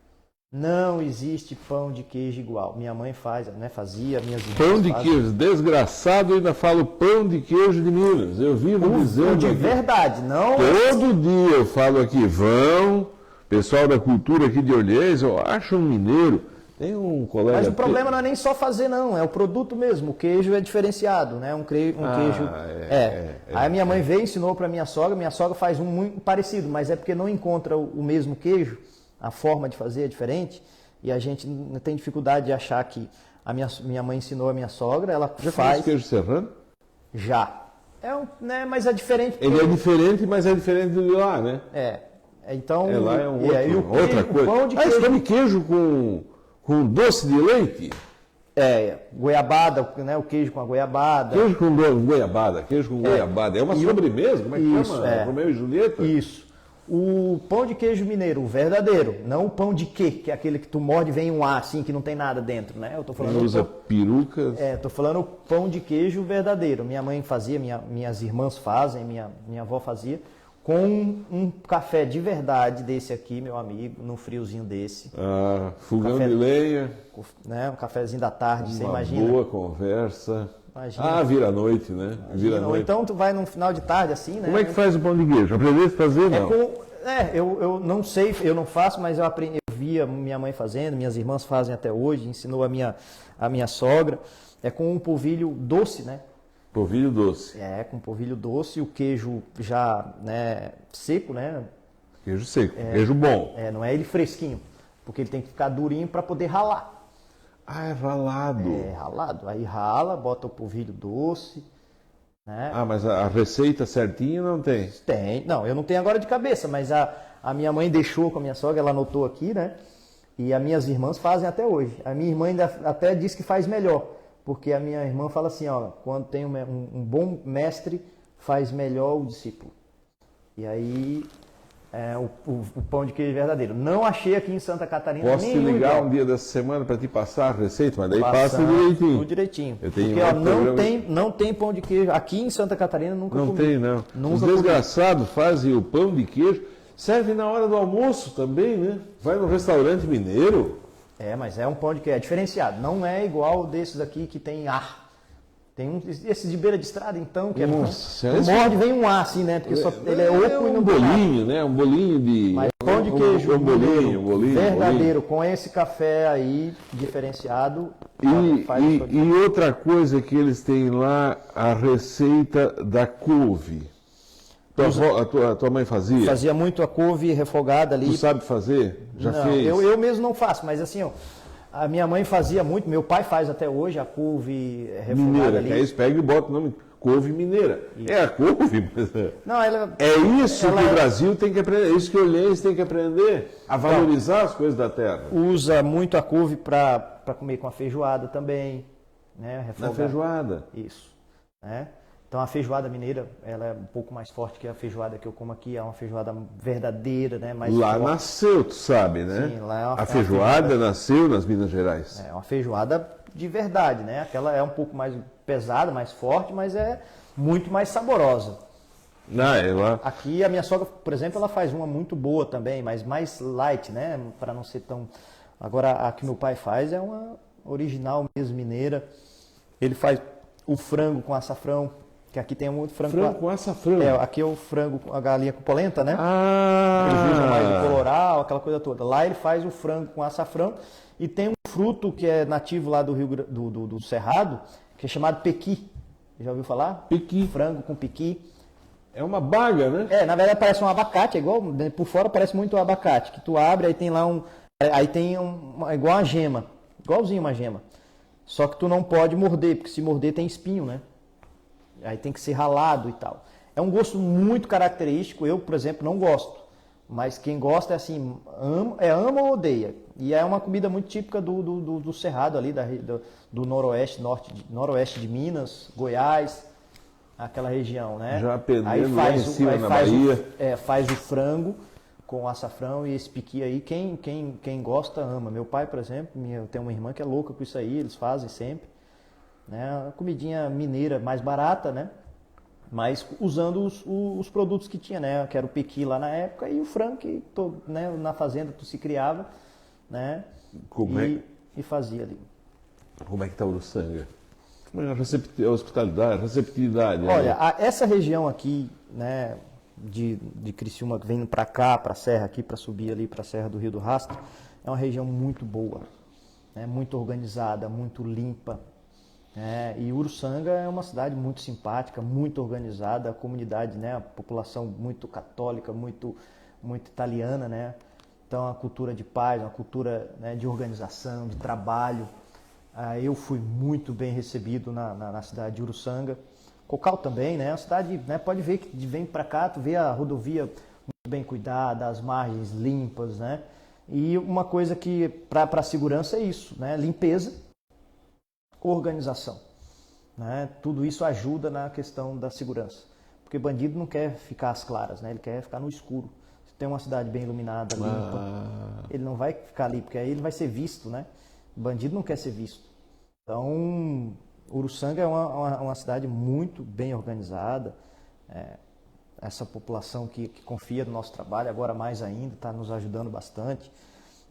Não existe pão de queijo igual. Minha mãe fazia, minhas irmãs Pão de fazem. queijo, desgraçado, eu ainda falo pão de queijo de Minas. Eu vivo dizendo de aqui. verdade, não. Todo dia eu falo aqui, pessoal da cultura aqui de Orleans, eu acho um mineiro. Tem um colega... Mas o problema não é nem só fazer, não. É o produto mesmo. O queijo é diferenciado, né? Queijo... Aí a minha mãe veio e ensinou para minha sogra. Minha sogra faz um muito parecido, mas é porque não encontra o mesmo queijo. A forma de fazer é diferente. E a gente tem dificuldade de achar que a minha mãe ensinou a minha sogra. Ela Já faz... fez queijo serrano? Já. Mas é diferente. Ele é diferente, mas é diferente de lá, né? Então... Lá é outra coisa. O pão de você queijo... come queijo com doce de leite? Goiabada, né? O queijo com a goiabada. Queijo com goiabada, queijo com goiabada. É uma sobremesa, como é que chama? Romeu e Julieta? Isso. O pão de queijo mineiro, o verdadeiro, não o pão de quê, que é aquele que tu morde e vem um ar assim, que não tem nada dentro, né? Eu tô falando... Usa perucas. Tô falando o pão de queijo verdadeiro. Minha mãe fazia, minhas irmãs fazem, minha avó fazia, com um café de verdade desse aqui, meu amigo, num friozinho desse. Fogão de lenha. Né? Um cafezinho da tarde, você imagina. Uma boa conversa. Imagina. Vira noite, né? Vira noite. Ou então tu vai num final de tarde assim, né? Como é que faz o pão de queijo? Aprendeste a fazer, não? Eu não sei, eu não faço, mas eu aprendi, eu via minha mãe fazendo, minhas irmãs fazem até hoje, ensinou a minha sogra. É com um polvilho doce, né? Polvilho doce. Com polvilho doce, o queijo já, né, seco, né? Queijo seco, queijo bom. Não é ele fresquinho, porque ele tem que ficar durinho para poder ralar. É ralado. Ralado. Aí rala, bota o polvilho doce, né? Mas a receita certinha não tem? Tem. Não, eu não tenho agora de cabeça, mas a minha mãe deixou com a minha sogra, ela anotou aqui, né? E as minhas irmãs fazem até hoje. A minha irmã ainda até diz que faz melhor, porque a minha irmã fala assim, quando tem um bom mestre, faz melhor o discípulo. E aí o pão de queijo verdadeiro. Não achei aqui em Santa Catarina Posso te nenhum ligar igual. um dia dessa semana para te passar a receita, mas daí passa Passando direitinho. tudo direitinho. Eu tenho Porque ó, outro programa- não tem pão de queijo. Aqui em Santa Catarina nunca Não comi. tem, não. Nunca Os comi. desgraçados fazem o pão de queijo, serve na hora do almoço também, né? Vai no restaurante mineiro. Mas é um pão de queijo, é diferenciado. Não é igual desses aqui que tem ar. Tem esses de beira de estrada, então, que Nossa, tu esse- morde, vem um ar assim, né? Porque ele é oco e um não tem nada. bolinho, né? Um bolinho de... Mas pão de queijo um bolinho, mineiro, um bolinho. verdadeiro, com esse café aí, diferenciado, faz E outra coisa que eles têm lá, a receita da couve. A tua mãe fazia? Fazia muito a couve refogada ali. Tu sabe fazer? Já Não, fez? eu mesmo não faço, mas assim, ó, a minha mãe fazia muito, meu pai faz até hoje a couve refogada Mineira, ali. que aí eles pegam e botam o nome couve mineira. É a couve, mas... Não, ela... É isso ela que o Brasil tem que aprender, é isso que o Orleans tem que aprender, a valorizar as coisas da terra. Usa muito a couve para comer com a feijoada também, né? Na Refogada. feijoada. Isso, né? Então a feijoada mineira, ela é um pouco mais forte que a feijoada que eu como aqui, é uma feijoada verdadeira, né? Mais Lá forte. nasceu, tu sabe, né? Sim, lá é uma a feijoada nasceu nas Minas Gerais. É uma feijoada de verdade, né? Aquela é um pouco mais pesada, mais forte, mas é muito mais saborosa. Lá. Aqui a minha sogra, por exemplo, ela faz uma muito boa também, mas mais light, né? Para não ser tão... Agora a que meu pai faz é uma original mesmo, mineira. Ele faz o frango com açafrão, que aqui tem muito frango, Frango com açafrão. aqui é o frango, a galinha com polenta, né? Ah! Eles usam mais o coloral, aquela coisa toda. Lá ele faz o frango com açafrão e tem um fruto que é nativo lá do Rio do Cerrado, que é chamado pequi. Já ouviu falar? Pequi. Frango com pequi. É uma baga, né? Na verdade parece um abacate, é igual, por fora parece muito um abacate, que tu abre, aí tem lá igual uma gema, igualzinho uma gema. Só que tu não pode morder, porque se morder tem espinho, né? Aí tem que ser ralado e tal. É um gosto muito característico, eu, por exemplo, não gosto. Mas quem gosta é assim, ama ou odeia. E é uma comida muito típica do Cerrado ali, do noroeste de Minas, Goiás, aquela região, né? Já aprendendo aí lá em cima, na Bahia. Faz o frango com açafrão e esse piqui aí, quem gosta ama. Meu pai, por exemplo, eu tenho uma irmã que é louca com isso aí, eles fazem sempre. Né? Uma comidinha mineira mais barata, né? Mas usando os produtos que tinha, né? Que era o pequi lá na época e o frango que né? Na fazenda tu se criava, né? E fazia ali. Como é que está o Uruçanga? Como é a hospitalidade, a receptividade? Olha, essa região aqui, né? De Criciúma, vindo para cá, para a serra aqui, para subir ali para a Serra do Rio do Rastro, é uma região muito boa, né? Muito organizada, muito limpa. E Uruçanga é uma cidade muito simpática, muito organizada, a comunidade, né, a população muito católica, muito italiana, né? Então a cultura de paz, uma cultura, né, de organização, de trabalho. Eu fui muito bem recebido na cidade de Uruçanga. Cocal também, né? A cidade, né, pode ver que vem para cá, tu vê a rodovia muito bem cuidada, as margens limpas, né? E uma coisa que para a segurança é isso, né? Limpeza, organização, né? Tudo isso ajuda na questão da segurança, porque bandido não quer ficar às claras, né? Ele quer ficar no escuro. Se tem uma cidade bem iluminada, limpa, ele não vai ficar ali, porque aí ele vai ser visto, né? O bandido não quer ser visto. Então, Uruçanga é uma cidade muito bem organizada. Essa população que confia no nosso trabalho, agora mais ainda, está nos ajudando bastante,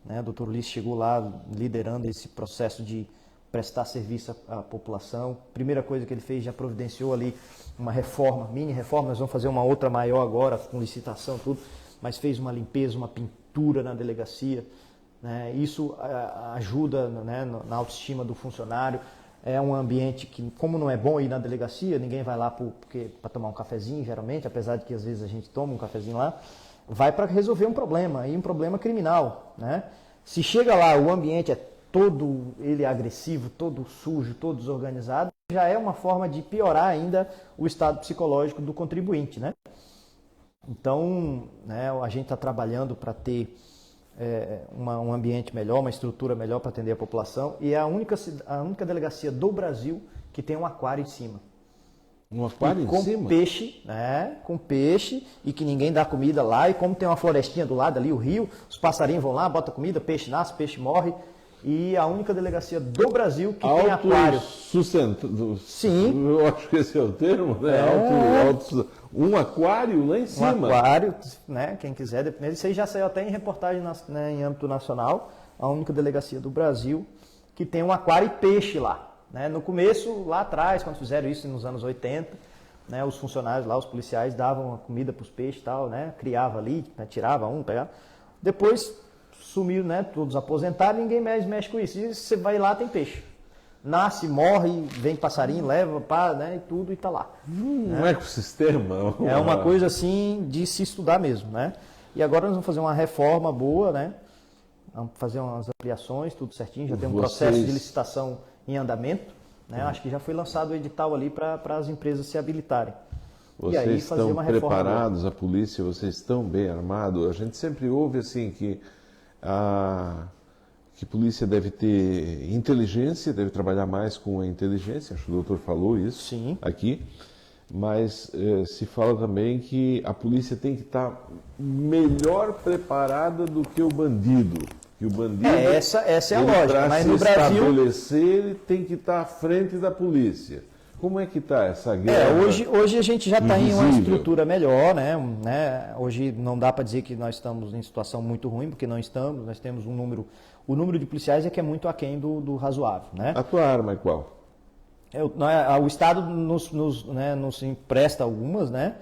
né? O Dr. Ulisses chegou lá liderando esse processo de prestar serviço à população. Primeira coisa que ele fez, já providenciou ali uma reforma, mini reforma, nós vamos fazer uma outra maior agora, com licitação, tudo, mas fez uma limpeza, uma pintura na delegacia, né? Isso ajuda, né, na autoestima do funcionário. É um ambiente que, como não é bom ir na delegacia, ninguém vai lá para tomar um cafezinho, geralmente, apesar de que às vezes a gente toma um cafezinho lá, vai para resolver um problema, e um problema criminal, né? Se chega lá, o ambiente é todo ele agressivo, todo sujo, todo desorganizado, já é uma forma de piorar ainda o estado psicológico do contribuinte, né? Então, né, a gente está trabalhando para ter um ambiente melhor, uma estrutura melhor para atender a população, e é a única delegacia do Brasil que tem um aquário em cima. Um aquário em com cima? peixe, né? Com peixe e que ninguém dá comida lá. E como tem uma florestinha do lado ali, o rio, os passarinhos vão lá, botam comida, peixe nasce, peixe morre. E a única delegacia do Brasil que tem aquário. Sustentado. Sim. Eu acho que esse é o termo, né? Um aquário lá em cima. Um aquário, né? Quem quiser, depende. Isso aí já saiu até em reportagem né, em âmbito nacional. A única delegacia do Brasil que tem um aquário e peixe lá. Né? No começo, lá atrás, quando fizeram isso nos anos 80, né, os funcionários lá, os policiais, davam a comida para os peixes e tal, né? Criava ali, né, tirava um, pegava. Depois sumiram, né? Todos aposentaram, ninguém mais mexe com isso. E você vai lá, tem peixe. Nasce, morre, vem passarinho, leva, pá, né? E tudo e tá lá. Um ecossistema. É uma coisa assim de se estudar mesmo, né? E agora nós vamos fazer uma reforma boa, né? Vamos fazer umas ampliações, tudo certinho. Já tem um processo de licitação em andamento, né? Acho que já foi lançado o edital ali para as empresas se habilitarem. Vocês e aí fazer estão uma reforma preparados, boa. a polícia, vocês estão bem armados? A gente sempre ouve assim que a polícia deve ter inteligência, deve trabalhar mais com a inteligência, acho que o doutor falou isso Sim. aqui, mas se fala também que a polícia tem que estar melhor preparada do que o bandido. Que o bandido, essa é a lógica, mas no Brasil... Para se estabelecer, ele tem que estar à frente da polícia. Como é que está essa guerra? Hoje a gente já está em uma invisível? estrutura melhor, né? Hoje não dá para dizer que nós estamos em situação muito ruim, porque não estamos. Nós temos o número de policiais é que é muito aquém do razoável, né? A tua arma é qual? O Estado nos empresta algumas, né?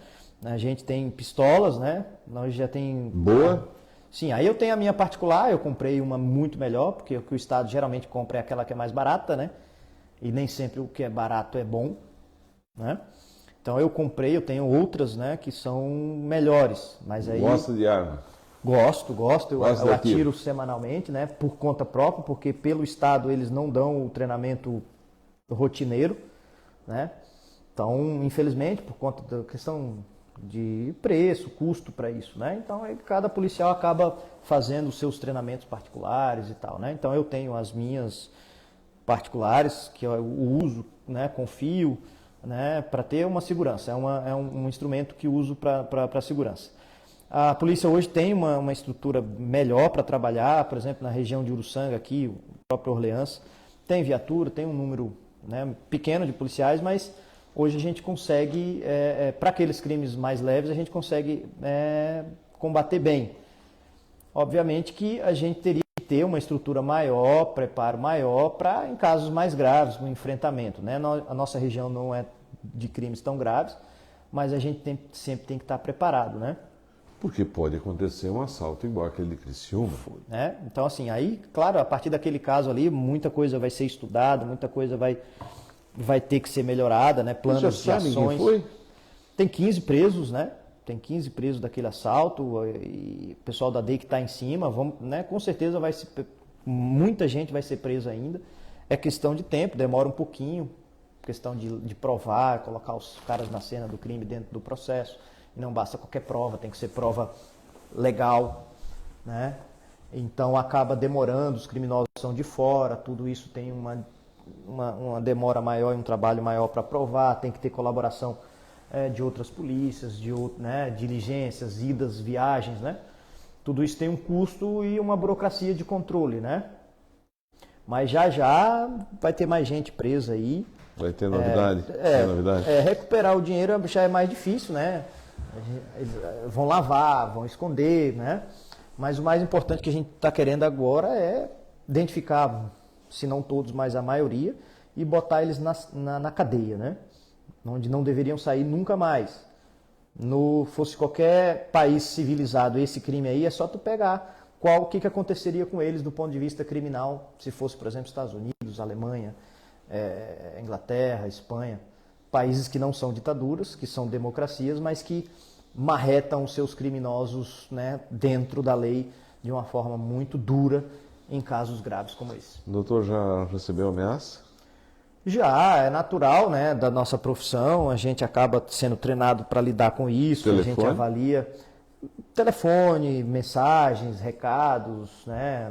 A gente tem pistolas, né? Nós já tem... Boa? Sim, aí eu tenho a minha particular, eu comprei uma muito melhor, porque o que o Estado geralmente compra é aquela que é mais barata, né? E nem sempre o que é barato é bom, né? Então eu tenho outras, né, que são melhores, mas aí... Gosta de arma? Gosto, eu Gosta atiro semanalmente, né, por conta própria, porque pelo Estado eles não dão o treinamento rotineiro, né? Então, infelizmente, por conta da questão de preço, custo para isso, né? Então, aí cada policial acaba fazendo os seus treinamentos particulares e tal, né? Então, eu tenho as minhas particulares, que eu uso, né, confio, né, para ter uma segurança. É um instrumento que uso para segurança. A polícia hoje tem uma estrutura melhor para trabalhar, por exemplo, na região de Uruçanga, aqui, o próprio Orleans, tem viatura, tem um número, né, pequeno de policiais, mas hoje a gente consegue, para aqueles crimes mais leves, a gente consegue combater bem. Obviamente que a gente teria que ter uma estrutura maior, preparo maior para em casos mais graves, no enfrentamento, né? A nossa região não é de crimes tão graves, mas a gente sempre tem que estar preparado, né? Porque pode acontecer um assalto igual aquele de Criciúma. Né? Então, assim, aí, claro, a partir daquele caso ali, muita coisa vai ser estudada, muita coisa vai ter que ser melhorada, né? Planos de ações. Quem foi? Tem 15 presos, né? Tem 15 presos daquele assalto, e o pessoal da DEI que está em cima, né? Com certeza muita gente vai ser presa ainda. É questão de tempo, demora um pouquinho, questão de provar, colocar os caras na cena do crime dentro do processo. E não basta qualquer prova, tem que ser prova legal, né? Então acaba demorando, os criminosos são de fora, tudo isso tem uma demora maior e um trabalho maior para provar, tem que ter colaboração de outras polícias, né, diligências, idas, viagens, né? Tudo isso tem um custo e uma burocracia de controle, né? Mas já vai ter mais gente presa aí. Vai ter novidade? Tem novidade? Recuperar o dinheiro já é mais difícil, né? Eles vão lavar, vão esconder, né? Mas o mais importante que a gente está querendo agora é identificar, se não todos, mas a maioria, e botar eles na cadeia, né? Onde não deveriam sair nunca mais. Fosse qualquer país civilizado esse crime aí, é só tu pegar o que aconteceria com eles do ponto de vista criminal, se fosse, por exemplo, Estados Unidos, Alemanha, Inglaterra, Espanha, países que não são ditaduras, que são democracias, mas que marretam os seus criminosos, né, dentro da lei de uma forma muito dura em casos graves como esse. O doutor já recebeu ameaça? Já, é natural, né, da nossa profissão, a gente acaba sendo treinado para lidar com isso, Telefone? A gente avalia telefone, mensagens, recados, né,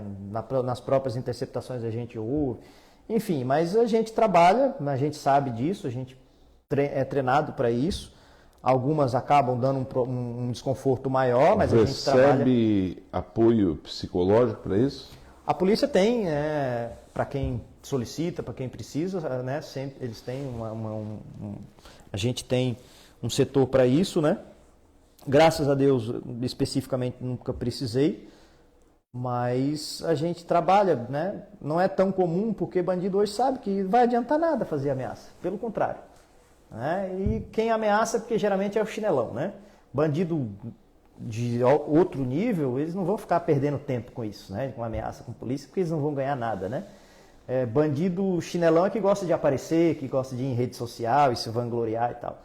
nas próprias interceptações a gente ouve, enfim, mas a gente trabalha, a gente sabe disso, a gente é treinado para isso. Algumas acabam dando um desconforto maior, mas a gente trabalha... Recebe apoio psicológico para isso? A polícia tem, para quem solicita, para quem precisa, né? Sempre eles têm a gente tem um setor para isso, né? Graças a Deus, especificamente, nunca precisei, mas a gente trabalha, né? Não é tão comum, porque bandido hoje sabe que não vai adiantar nada fazer ameaça, pelo contrário. Né? E quem ameaça, porque geralmente é o chinelão, né? Bandido de outro nível, eles não vão ficar perdendo tempo com isso, né? Com ameaça com polícia, porque eles não vão ganhar nada, né? Bandido chinelão é que gosta de aparecer, que gosta de ir em rede social e se vangloriar e tal.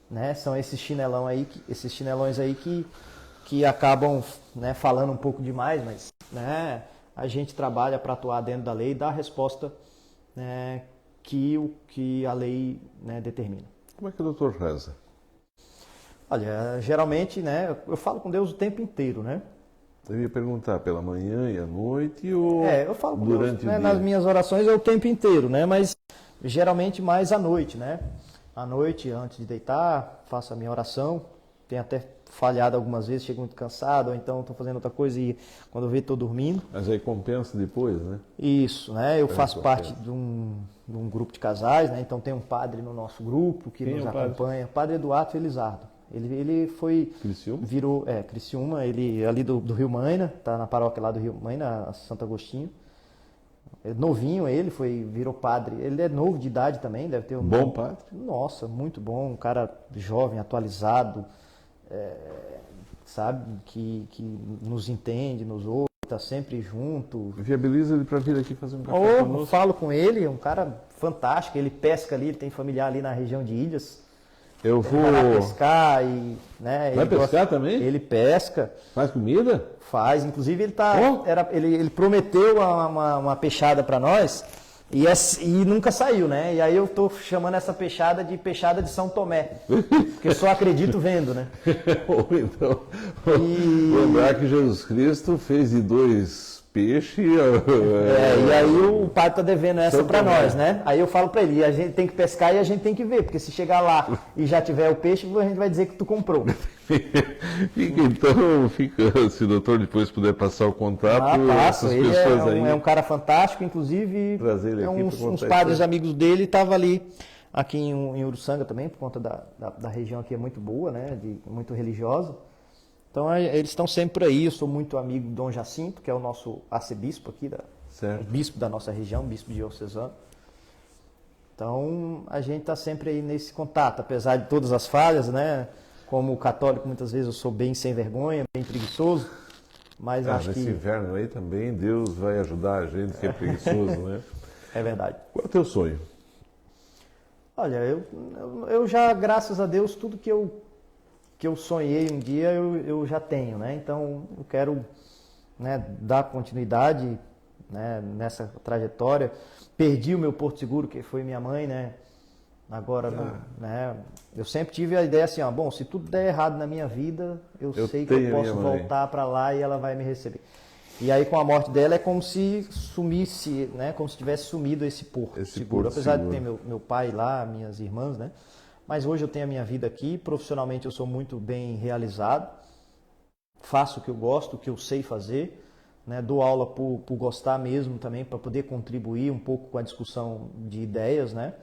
Né? São esses chinelões aí que acabam, né, falando um pouco demais, mas, né, a gente trabalha para atuar dentro da lei e dar a resposta, né, que a lei, né, determina. Como é que o doutor reza? Olha, geralmente, né, eu falo com Deus o tempo inteiro, né? Eu ia perguntar pela manhã e à noite ou eu falo com durante Deus, né, o dia? nas minhas orações é o tempo inteiro, né? Mas geralmente mais à noite, né? À noite, antes de deitar, faço a minha oração. Tenho até falhado algumas vezes, chego muito cansado, ou então estou fazendo outra coisa e quando eu vejo estou dormindo. Mas aí compensa depois, né? Isso, né? Eu faço parte de um grupo de casais, né? Então tem um padre no nosso grupo que nos acompanha, padre Eduardo Felizardo. Ele foi... Criciúma? Virou, Criciúma, ele ali do Rio Maina, tá na paróquia lá do Rio Maina, Santo Agostinho. É novinho virou padre. Ele é novo de idade também, deve ter um... Bom padre? Nossa, muito bom, um cara jovem, atualizado, sabe, que nos entende, nos ouve, está sempre junto. Viabiliza ele para vir aqui fazer um café conosco? Falo com ele, é um cara fantástico, ele pesca ali, ele tem familiar ali na região de Ilhas. Eu vou... Ele vai pescar e... Né, vai pescar também? Ele pesca. Faz comida? Faz, inclusive ele prometeu uma peixada para nós e nunca saiu, né? E aí eu tô chamando essa peixada de peixada de São Tomé, porque eu só acredito vendo, né? Ou então, lembrar que Jesus Cristo fez de 2 peixes... e aí o padre tá devendo essa para nós, né? Aí eu falo para ele, a gente tem que pescar e a gente tem que ver, porque se chegar lá e já tiver o peixe, a gente vai dizer que tu comprou. Fica, se o doutor depois puder passar o contato, passo. essas Ele pessoas aí... é um cara fantástico, inclusive uns padres amigos dele estavam ali aqui em Uruçanga também, por conta da região aqui é muito boa, né? Muito religiosa. Então eles estão sempre por aí. Eu sou muito amigo do Dom Jacinto, que é o nosso arcebispo aqui, o bispo da nossa região, bispo diocesano. Então a gente está sempre aí nesse contato, apesar de todas as falhas, né? Como católico, muitas vezes eu sou bem sem vergonha, bem preguiçoso, mas acho nesse que... inverno aí também Deus vai ajudar a gente que é preguiçoso, né? É verdade. Qual é o teu sonho? Olha, eu já, graças a Deus, tudo que eu sonhei um dia eu já tenho, né? Então eu quero, né, dar continuidade, né, nessa trajetória. Perdi o meu porto seguro, que foi minha mãe, né? Agora, né, eu sempre tive a ideia assim, bom, se tudo der errado na minha vida, eu sei que eu posso voltar para lá e ela vai me receber. E aí com a morte dela é como se sumisse, né, como se tivesse sumido esse porto seguro. Apesar de ter meu pai lá, minhas irmãs, né? Mas hoje eu tenho a minha vida aqui, profissionalmente eu sou muito bem realizado, faço o que eu gosto, o que eu sei fazer, né? Dou aula por gostar mesmo também, para poder contribuir um pouco com a discussão de ideias, né?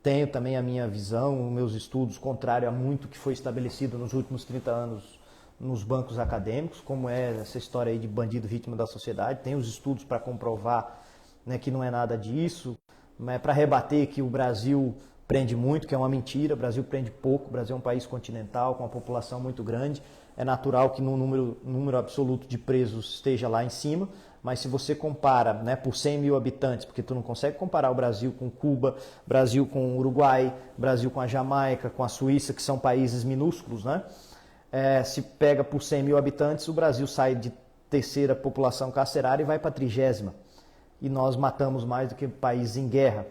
Tenho também a minha visão, os meus estudos, contrário a muito que foi estabelecido nos últimos 30 anos nos bancos acadêmicos, como é essa história aí de bandido vítima da sociedade. Tem os estudos para comprovar, né, que não é nada disso, para rebater que o Brasil prende muito, que é uma mentira. O Brasil prende pouco, o Brasil é um país continental com uma população muito grande. É natural que no número absoluto de presos esteja lá em cima, mas se você compara, né, por 100 mil habitantes, porque tu não consegue comparar o Brasil com Cuba, Brasil com o Uruguai, Brasil com a Jamaica, com a Suíça, que são países minúsculos, né? Se pega por 100 mil habitantes, o Brasil sai de terceira população carcerária e vai para a 30ª. E nós matamos mais do que países em guerra.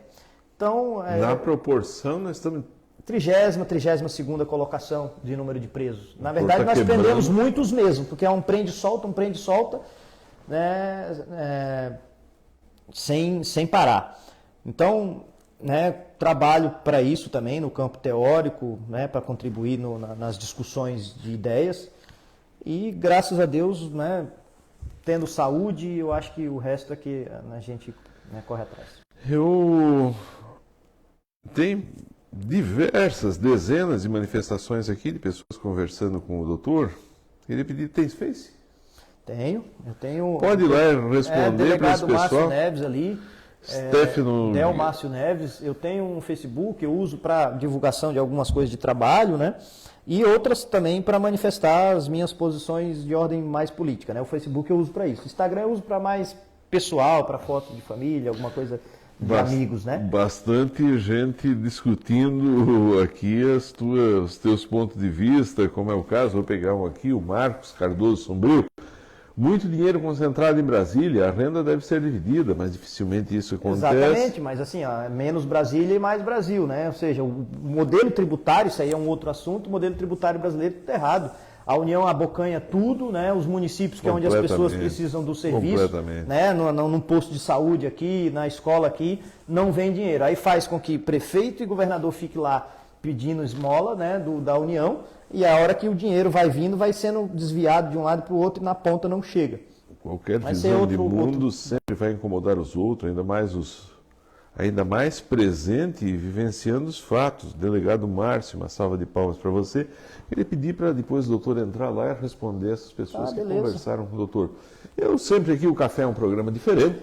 Então, na proporção, nós estamos... 32ª colocação de número de presos. Na verdade, nós prendemos muitos mesmo, porque é um prende-solta, né, sem parar. Então, né, trabalho para isso também no campo teórico, né, para contribuir nas discussões de ideias. E graças a Deus, né, tendo saúde, eu acho que o resto é que a gente, né, corre atrás. Eu tenho diversas, dezenas de manifestações aqui de pessoas conversando com o doutor. Queria pedir, tens Face? Eu tenho. Pode ir lá responder para esse delegado pessoal. Márcio Neves ali. Stefano... Del Márcio Neves. Eu tenho um Facebook, eu uso para divulgação de algumas coisas de trabalho, né? E outras também para manifestar as minhas posições de ordem mais política, né? O Facebook eu uso para isso. O Instagram eu uso para mais pessoal, para foto de família, alguma coisa de amigos, né? Bastante gente discutindo aqui os teus pontos de vista, como é o caso, vou pegar um aqui, o Marcos Cardoso Sombrio. Muito dinheiro concentrado em Brasília, a renda deve ser dividida, mas dificilmente isso acontece. Exatamente, mas assim, ó, menos Brasília e mais Brasil, né? Ou seja, o modelo tributário, isso aí é um outro assunto, o modelo tributário brasileiro está errado. A União abocanha tudo, né? Os municípios, que é onde as pessoas precisam do serviço, né? Num posto de saúde aqui, na escola aqui, não vem dinheiro. Aí faz com que prefeito e governador fiquem lá pedindo esmola, né, da União, e a hora que o dinheiro vai vindo, vai sendo desviado de um lado para o outro e na ponta não chega. Qualquer visão de mundo sempre vai incomodar os outros, ainda mais presente e vivenciando os fatos. Delegado Márcio, uma salva de palmas para você. Queria pedir para depois o doutor entrar lá e responder essas pessoas que conversaram com o doutor. Eu sempre aqui, o Café é um programa diferente,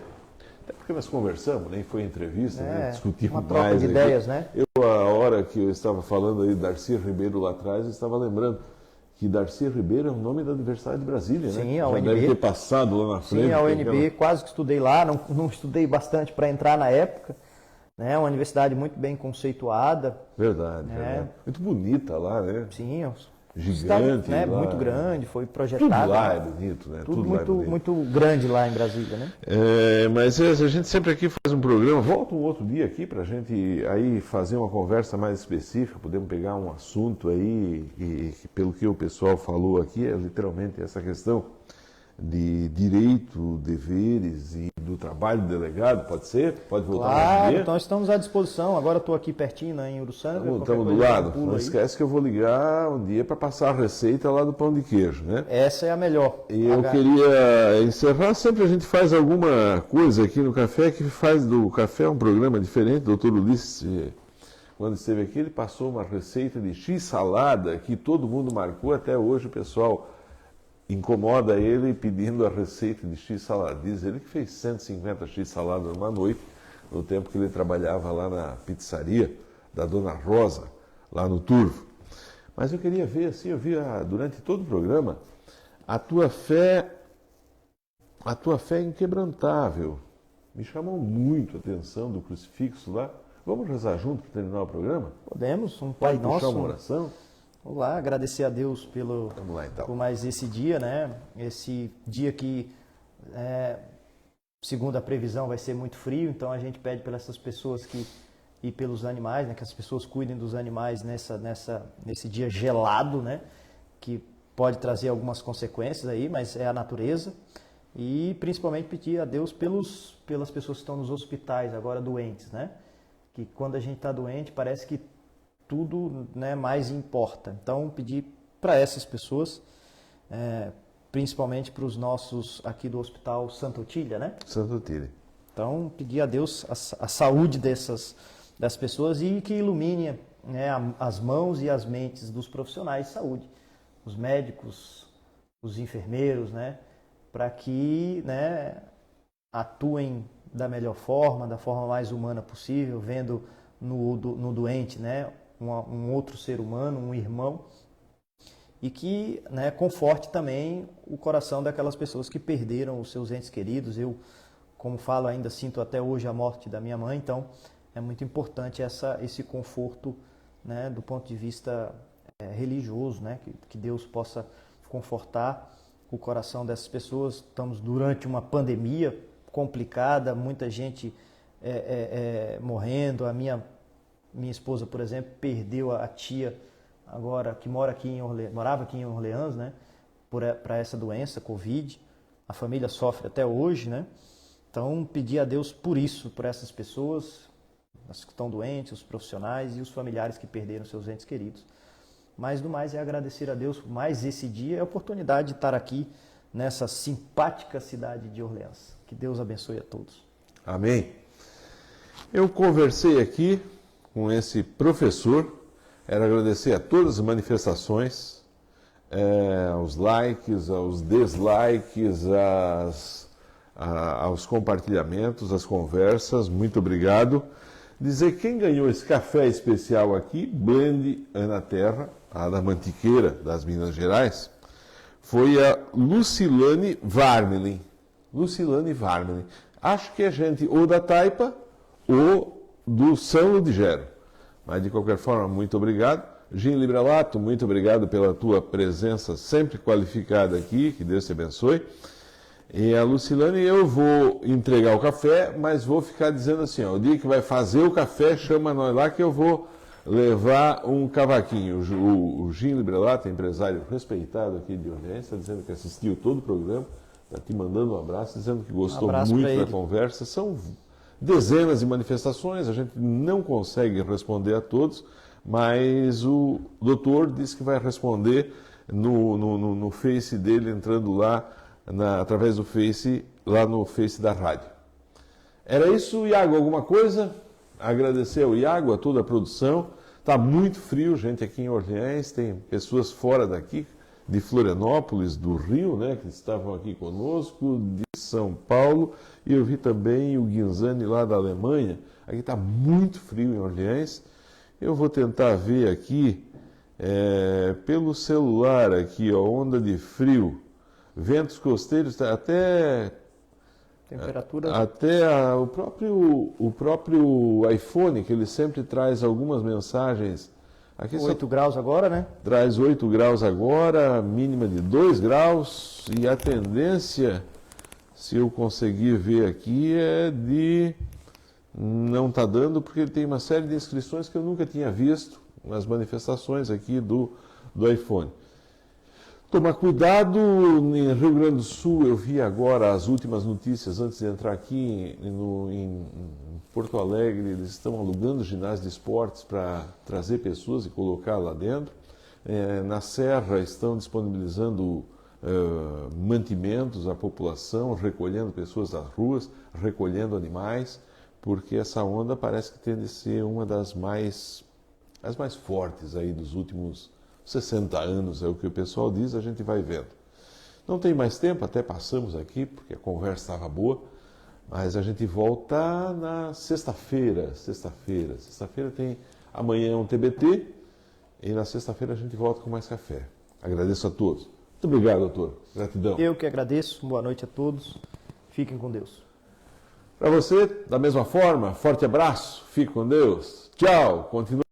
até porque nós conversamos, nem foi entrevista, né? Discutimos uma troca mais de ideias, né? A hora que eu estava falando aí de Darcy Ribeiro lá atrás, eu estava lembrando que Darcy Ribeiro é o nome da Universidade de Brasília, né? Sim, a UNB. Já deve ter passado lá na frente. Sim, a UNB, quase que estudei lá, não estudei bastante para entrar na época. Né? Uma universidade muito bem conceituada. Verdade, né? verdade. Muito bonita lá, né? Sim, gigante, né? lá. Muito grande, foi projetado. Tudo lá é bonito, né? Tudo muito grande lá em Brasília, né? Mas a gente sempre aqui faz um programa, volta um outro dia aqui para a gente aí fazer uma conversa mais específica, podemos pegar um assunto aí, e pelo que o pessoal falou aqui, é literalmente essa questão de direito, deveres e do trabalho do delegado, pode ser? Pode voltar mais um dia? Então estamos à disposição. Agora estou aqui pertinho, né, em Uruçanga. Estamos do lado. Não esquece que eu vou ligar um dia para passar a receita lá do pão de queijo, né? Essa é a melhor. E eu queria encerrar, sempre a gente faz alguma coisa aqui no Café, que faz do Café um programa diferente. O doutor Ulisses, quando esteve aqui, ele passou uma receita de x-salada que todo mundo marcou, até hoje o pessoal incomoda ele pedindo a receita de x-salada. Diz ele que fez 150 x-salada numa noite, no tempo que ele trabalhava lá na pizzaria da Dona Rosa, lá no Turvo. Mas eu queria ver, assim, eu vi durante todo o programa, a tua fé inquebrantável. Me chamou muito a atenção do crucifixo lá. Vamos rezar junto para terminar o programa? Podemos, um Pai Nosso. Puxar uma oração? Vamos lá, agradecer a Deus Vamos lá, então. por mais esse dia, né? Esse dia que, segundo a previsão, vai ser muito frio, então a gente pede pelas pessoas e pelos animais, né? Que as pessoas cuidem dos animais nesse dia gelado, né? Que pode trazer algumas consequências aí, mas é a natureza. E principalmente pedir a Deus pelas pessoas que estão nos hospitais agora doentes, né? Que quando a gente está doente parece que tudo, né, mais importa. Então, pedir para essas pessoas, principalmente para os nossos aqui do Hospital Santa Otília, né? Santa Otília. Então, pedir a Deus a saúde das pessoas e que ilumine, né, as mãos e as mentes dos profissionais de saúde, os médicos, os enfermeiros, né, para que, né, atuem da melhor forma, da forma mais humana possível, vendo no doente, né, um outro ser humano, um irmão, e que, né, conforte também o coração daquelas pessoas que perderam os seus entes queridos. Eu, como falo, ainda sinto até hoje a morte da minha mãe, então é muito importante esse conforto, né, do ponto de vista religioso, né, que Deus possa confortar o coração dessas pessoas. Estamos durante uma pandemia complicada, muita gente morrendo. A minha esposa, por exemplo, perdeu a tia agora que morava aqui em Orleans, né, para essa doença, Covid. A família sofre até hoje, né? Então, pedir a Deus por isso, por essas pessoas, as que estão doentes, os profissionais e os familiares que perderam seus entes queridos. Mas do mais é agradecer a Deus por mais esse dia e a oportunidade de estar aqui nessa simpática cidade de Orleans. Que Deus abençoe a todos. Amém. Eu conversei aqui com esse professor, era agradecer a todas as manifestações, aos likes, aos dislikes, aos compartilhamentos, às conversas, muito obrigado. Dizer quem ganhou esse café especial aqui, Blend Ana Terra, a da Mantiqueira, das Minas Gerais, foi a Lucilane Varmelin. Lucilane Varmelin. Acho que é gente ou da Taipa ou do São Ludigero. Mas, de qualquer forma, muito obrigado. Gin Libralato, muito obrigado pela tua presença sempre qualificada aqui. Que Deus te abençoe. E a Lucilane, eu vou entregar o café, mas vou ficar dizendo assim, ó, o dia que vai fazer o café, chama nós lá que eu vou levar um cavaquinho. O Gin Libralato, empresário respeitado aqui de Orleans, está dizendo que assistiu todo o programa, está te mandando um abraço, dizendo que gostou muito da conversa. São dezenas de manifestações, a gente não consegue responder a todos, mas o doutor disse que vai responder no Face dele, entrando lá, através do Face, lá no Face da rádio. Era isso, Iago, alguma coisa? Agradecer ao Iago, a toda a produção. Está muito frio, gente, aqui em Orleans, tem pessoas fora daqui, de Florianópolis, do Rio, né, que estavam aqui conosco, de São Paulo, e eu vi também o Guinzani lá da Alemanha. Aqui está muito frio em Orleans. Eu vou tentar ver aqui, pelo celular, aqui, ó, onda de frio, ventos costeiros, até... Temperatura... Até o próprio iPhone, que ele sempre traz algumas mensagens. Aqui 8 graus agora, né? Traz 8 graus agora, mínima de 2 graus, e a tendência, se eu conseguir ver aqui, é de... Não está dando, porque ele tem uma série de inscrições que eu nunca tinha visto nas manifestações aqui do iPhone. Tomar cuidado, em Rio Grande do Sul, eu vi agora as últimas notícias antes de entrar aqui em Porto Alegre, eles estão alugando ginásio de esportes para trazer pessoas e colocar lá dentro. Na Serra estão disponibilizando mantimentos à população, recolhendo pessoas das ruas, recolhendo animais, porque essa onda parece que tende a ser uma das mais fortes aí dos últimos 60 anos, é o que o pessoal diz, a gente vai vendo. Não tem mais tempo, até passamos aqui, porque a conversa estava boa, mas a gente volta na sexta-feira. Sexta-feira tem amanhã um TBT, e na sexta-feira a gente volta com mais café. Agradeço a todos. Muito obrigado, doutor. Gratidão. Eu que agradeço. Boa noite a todos. Fiquem com Deus. Para você, da mesma forma, forte abraço. Fique com Deus. Tchau. Continue.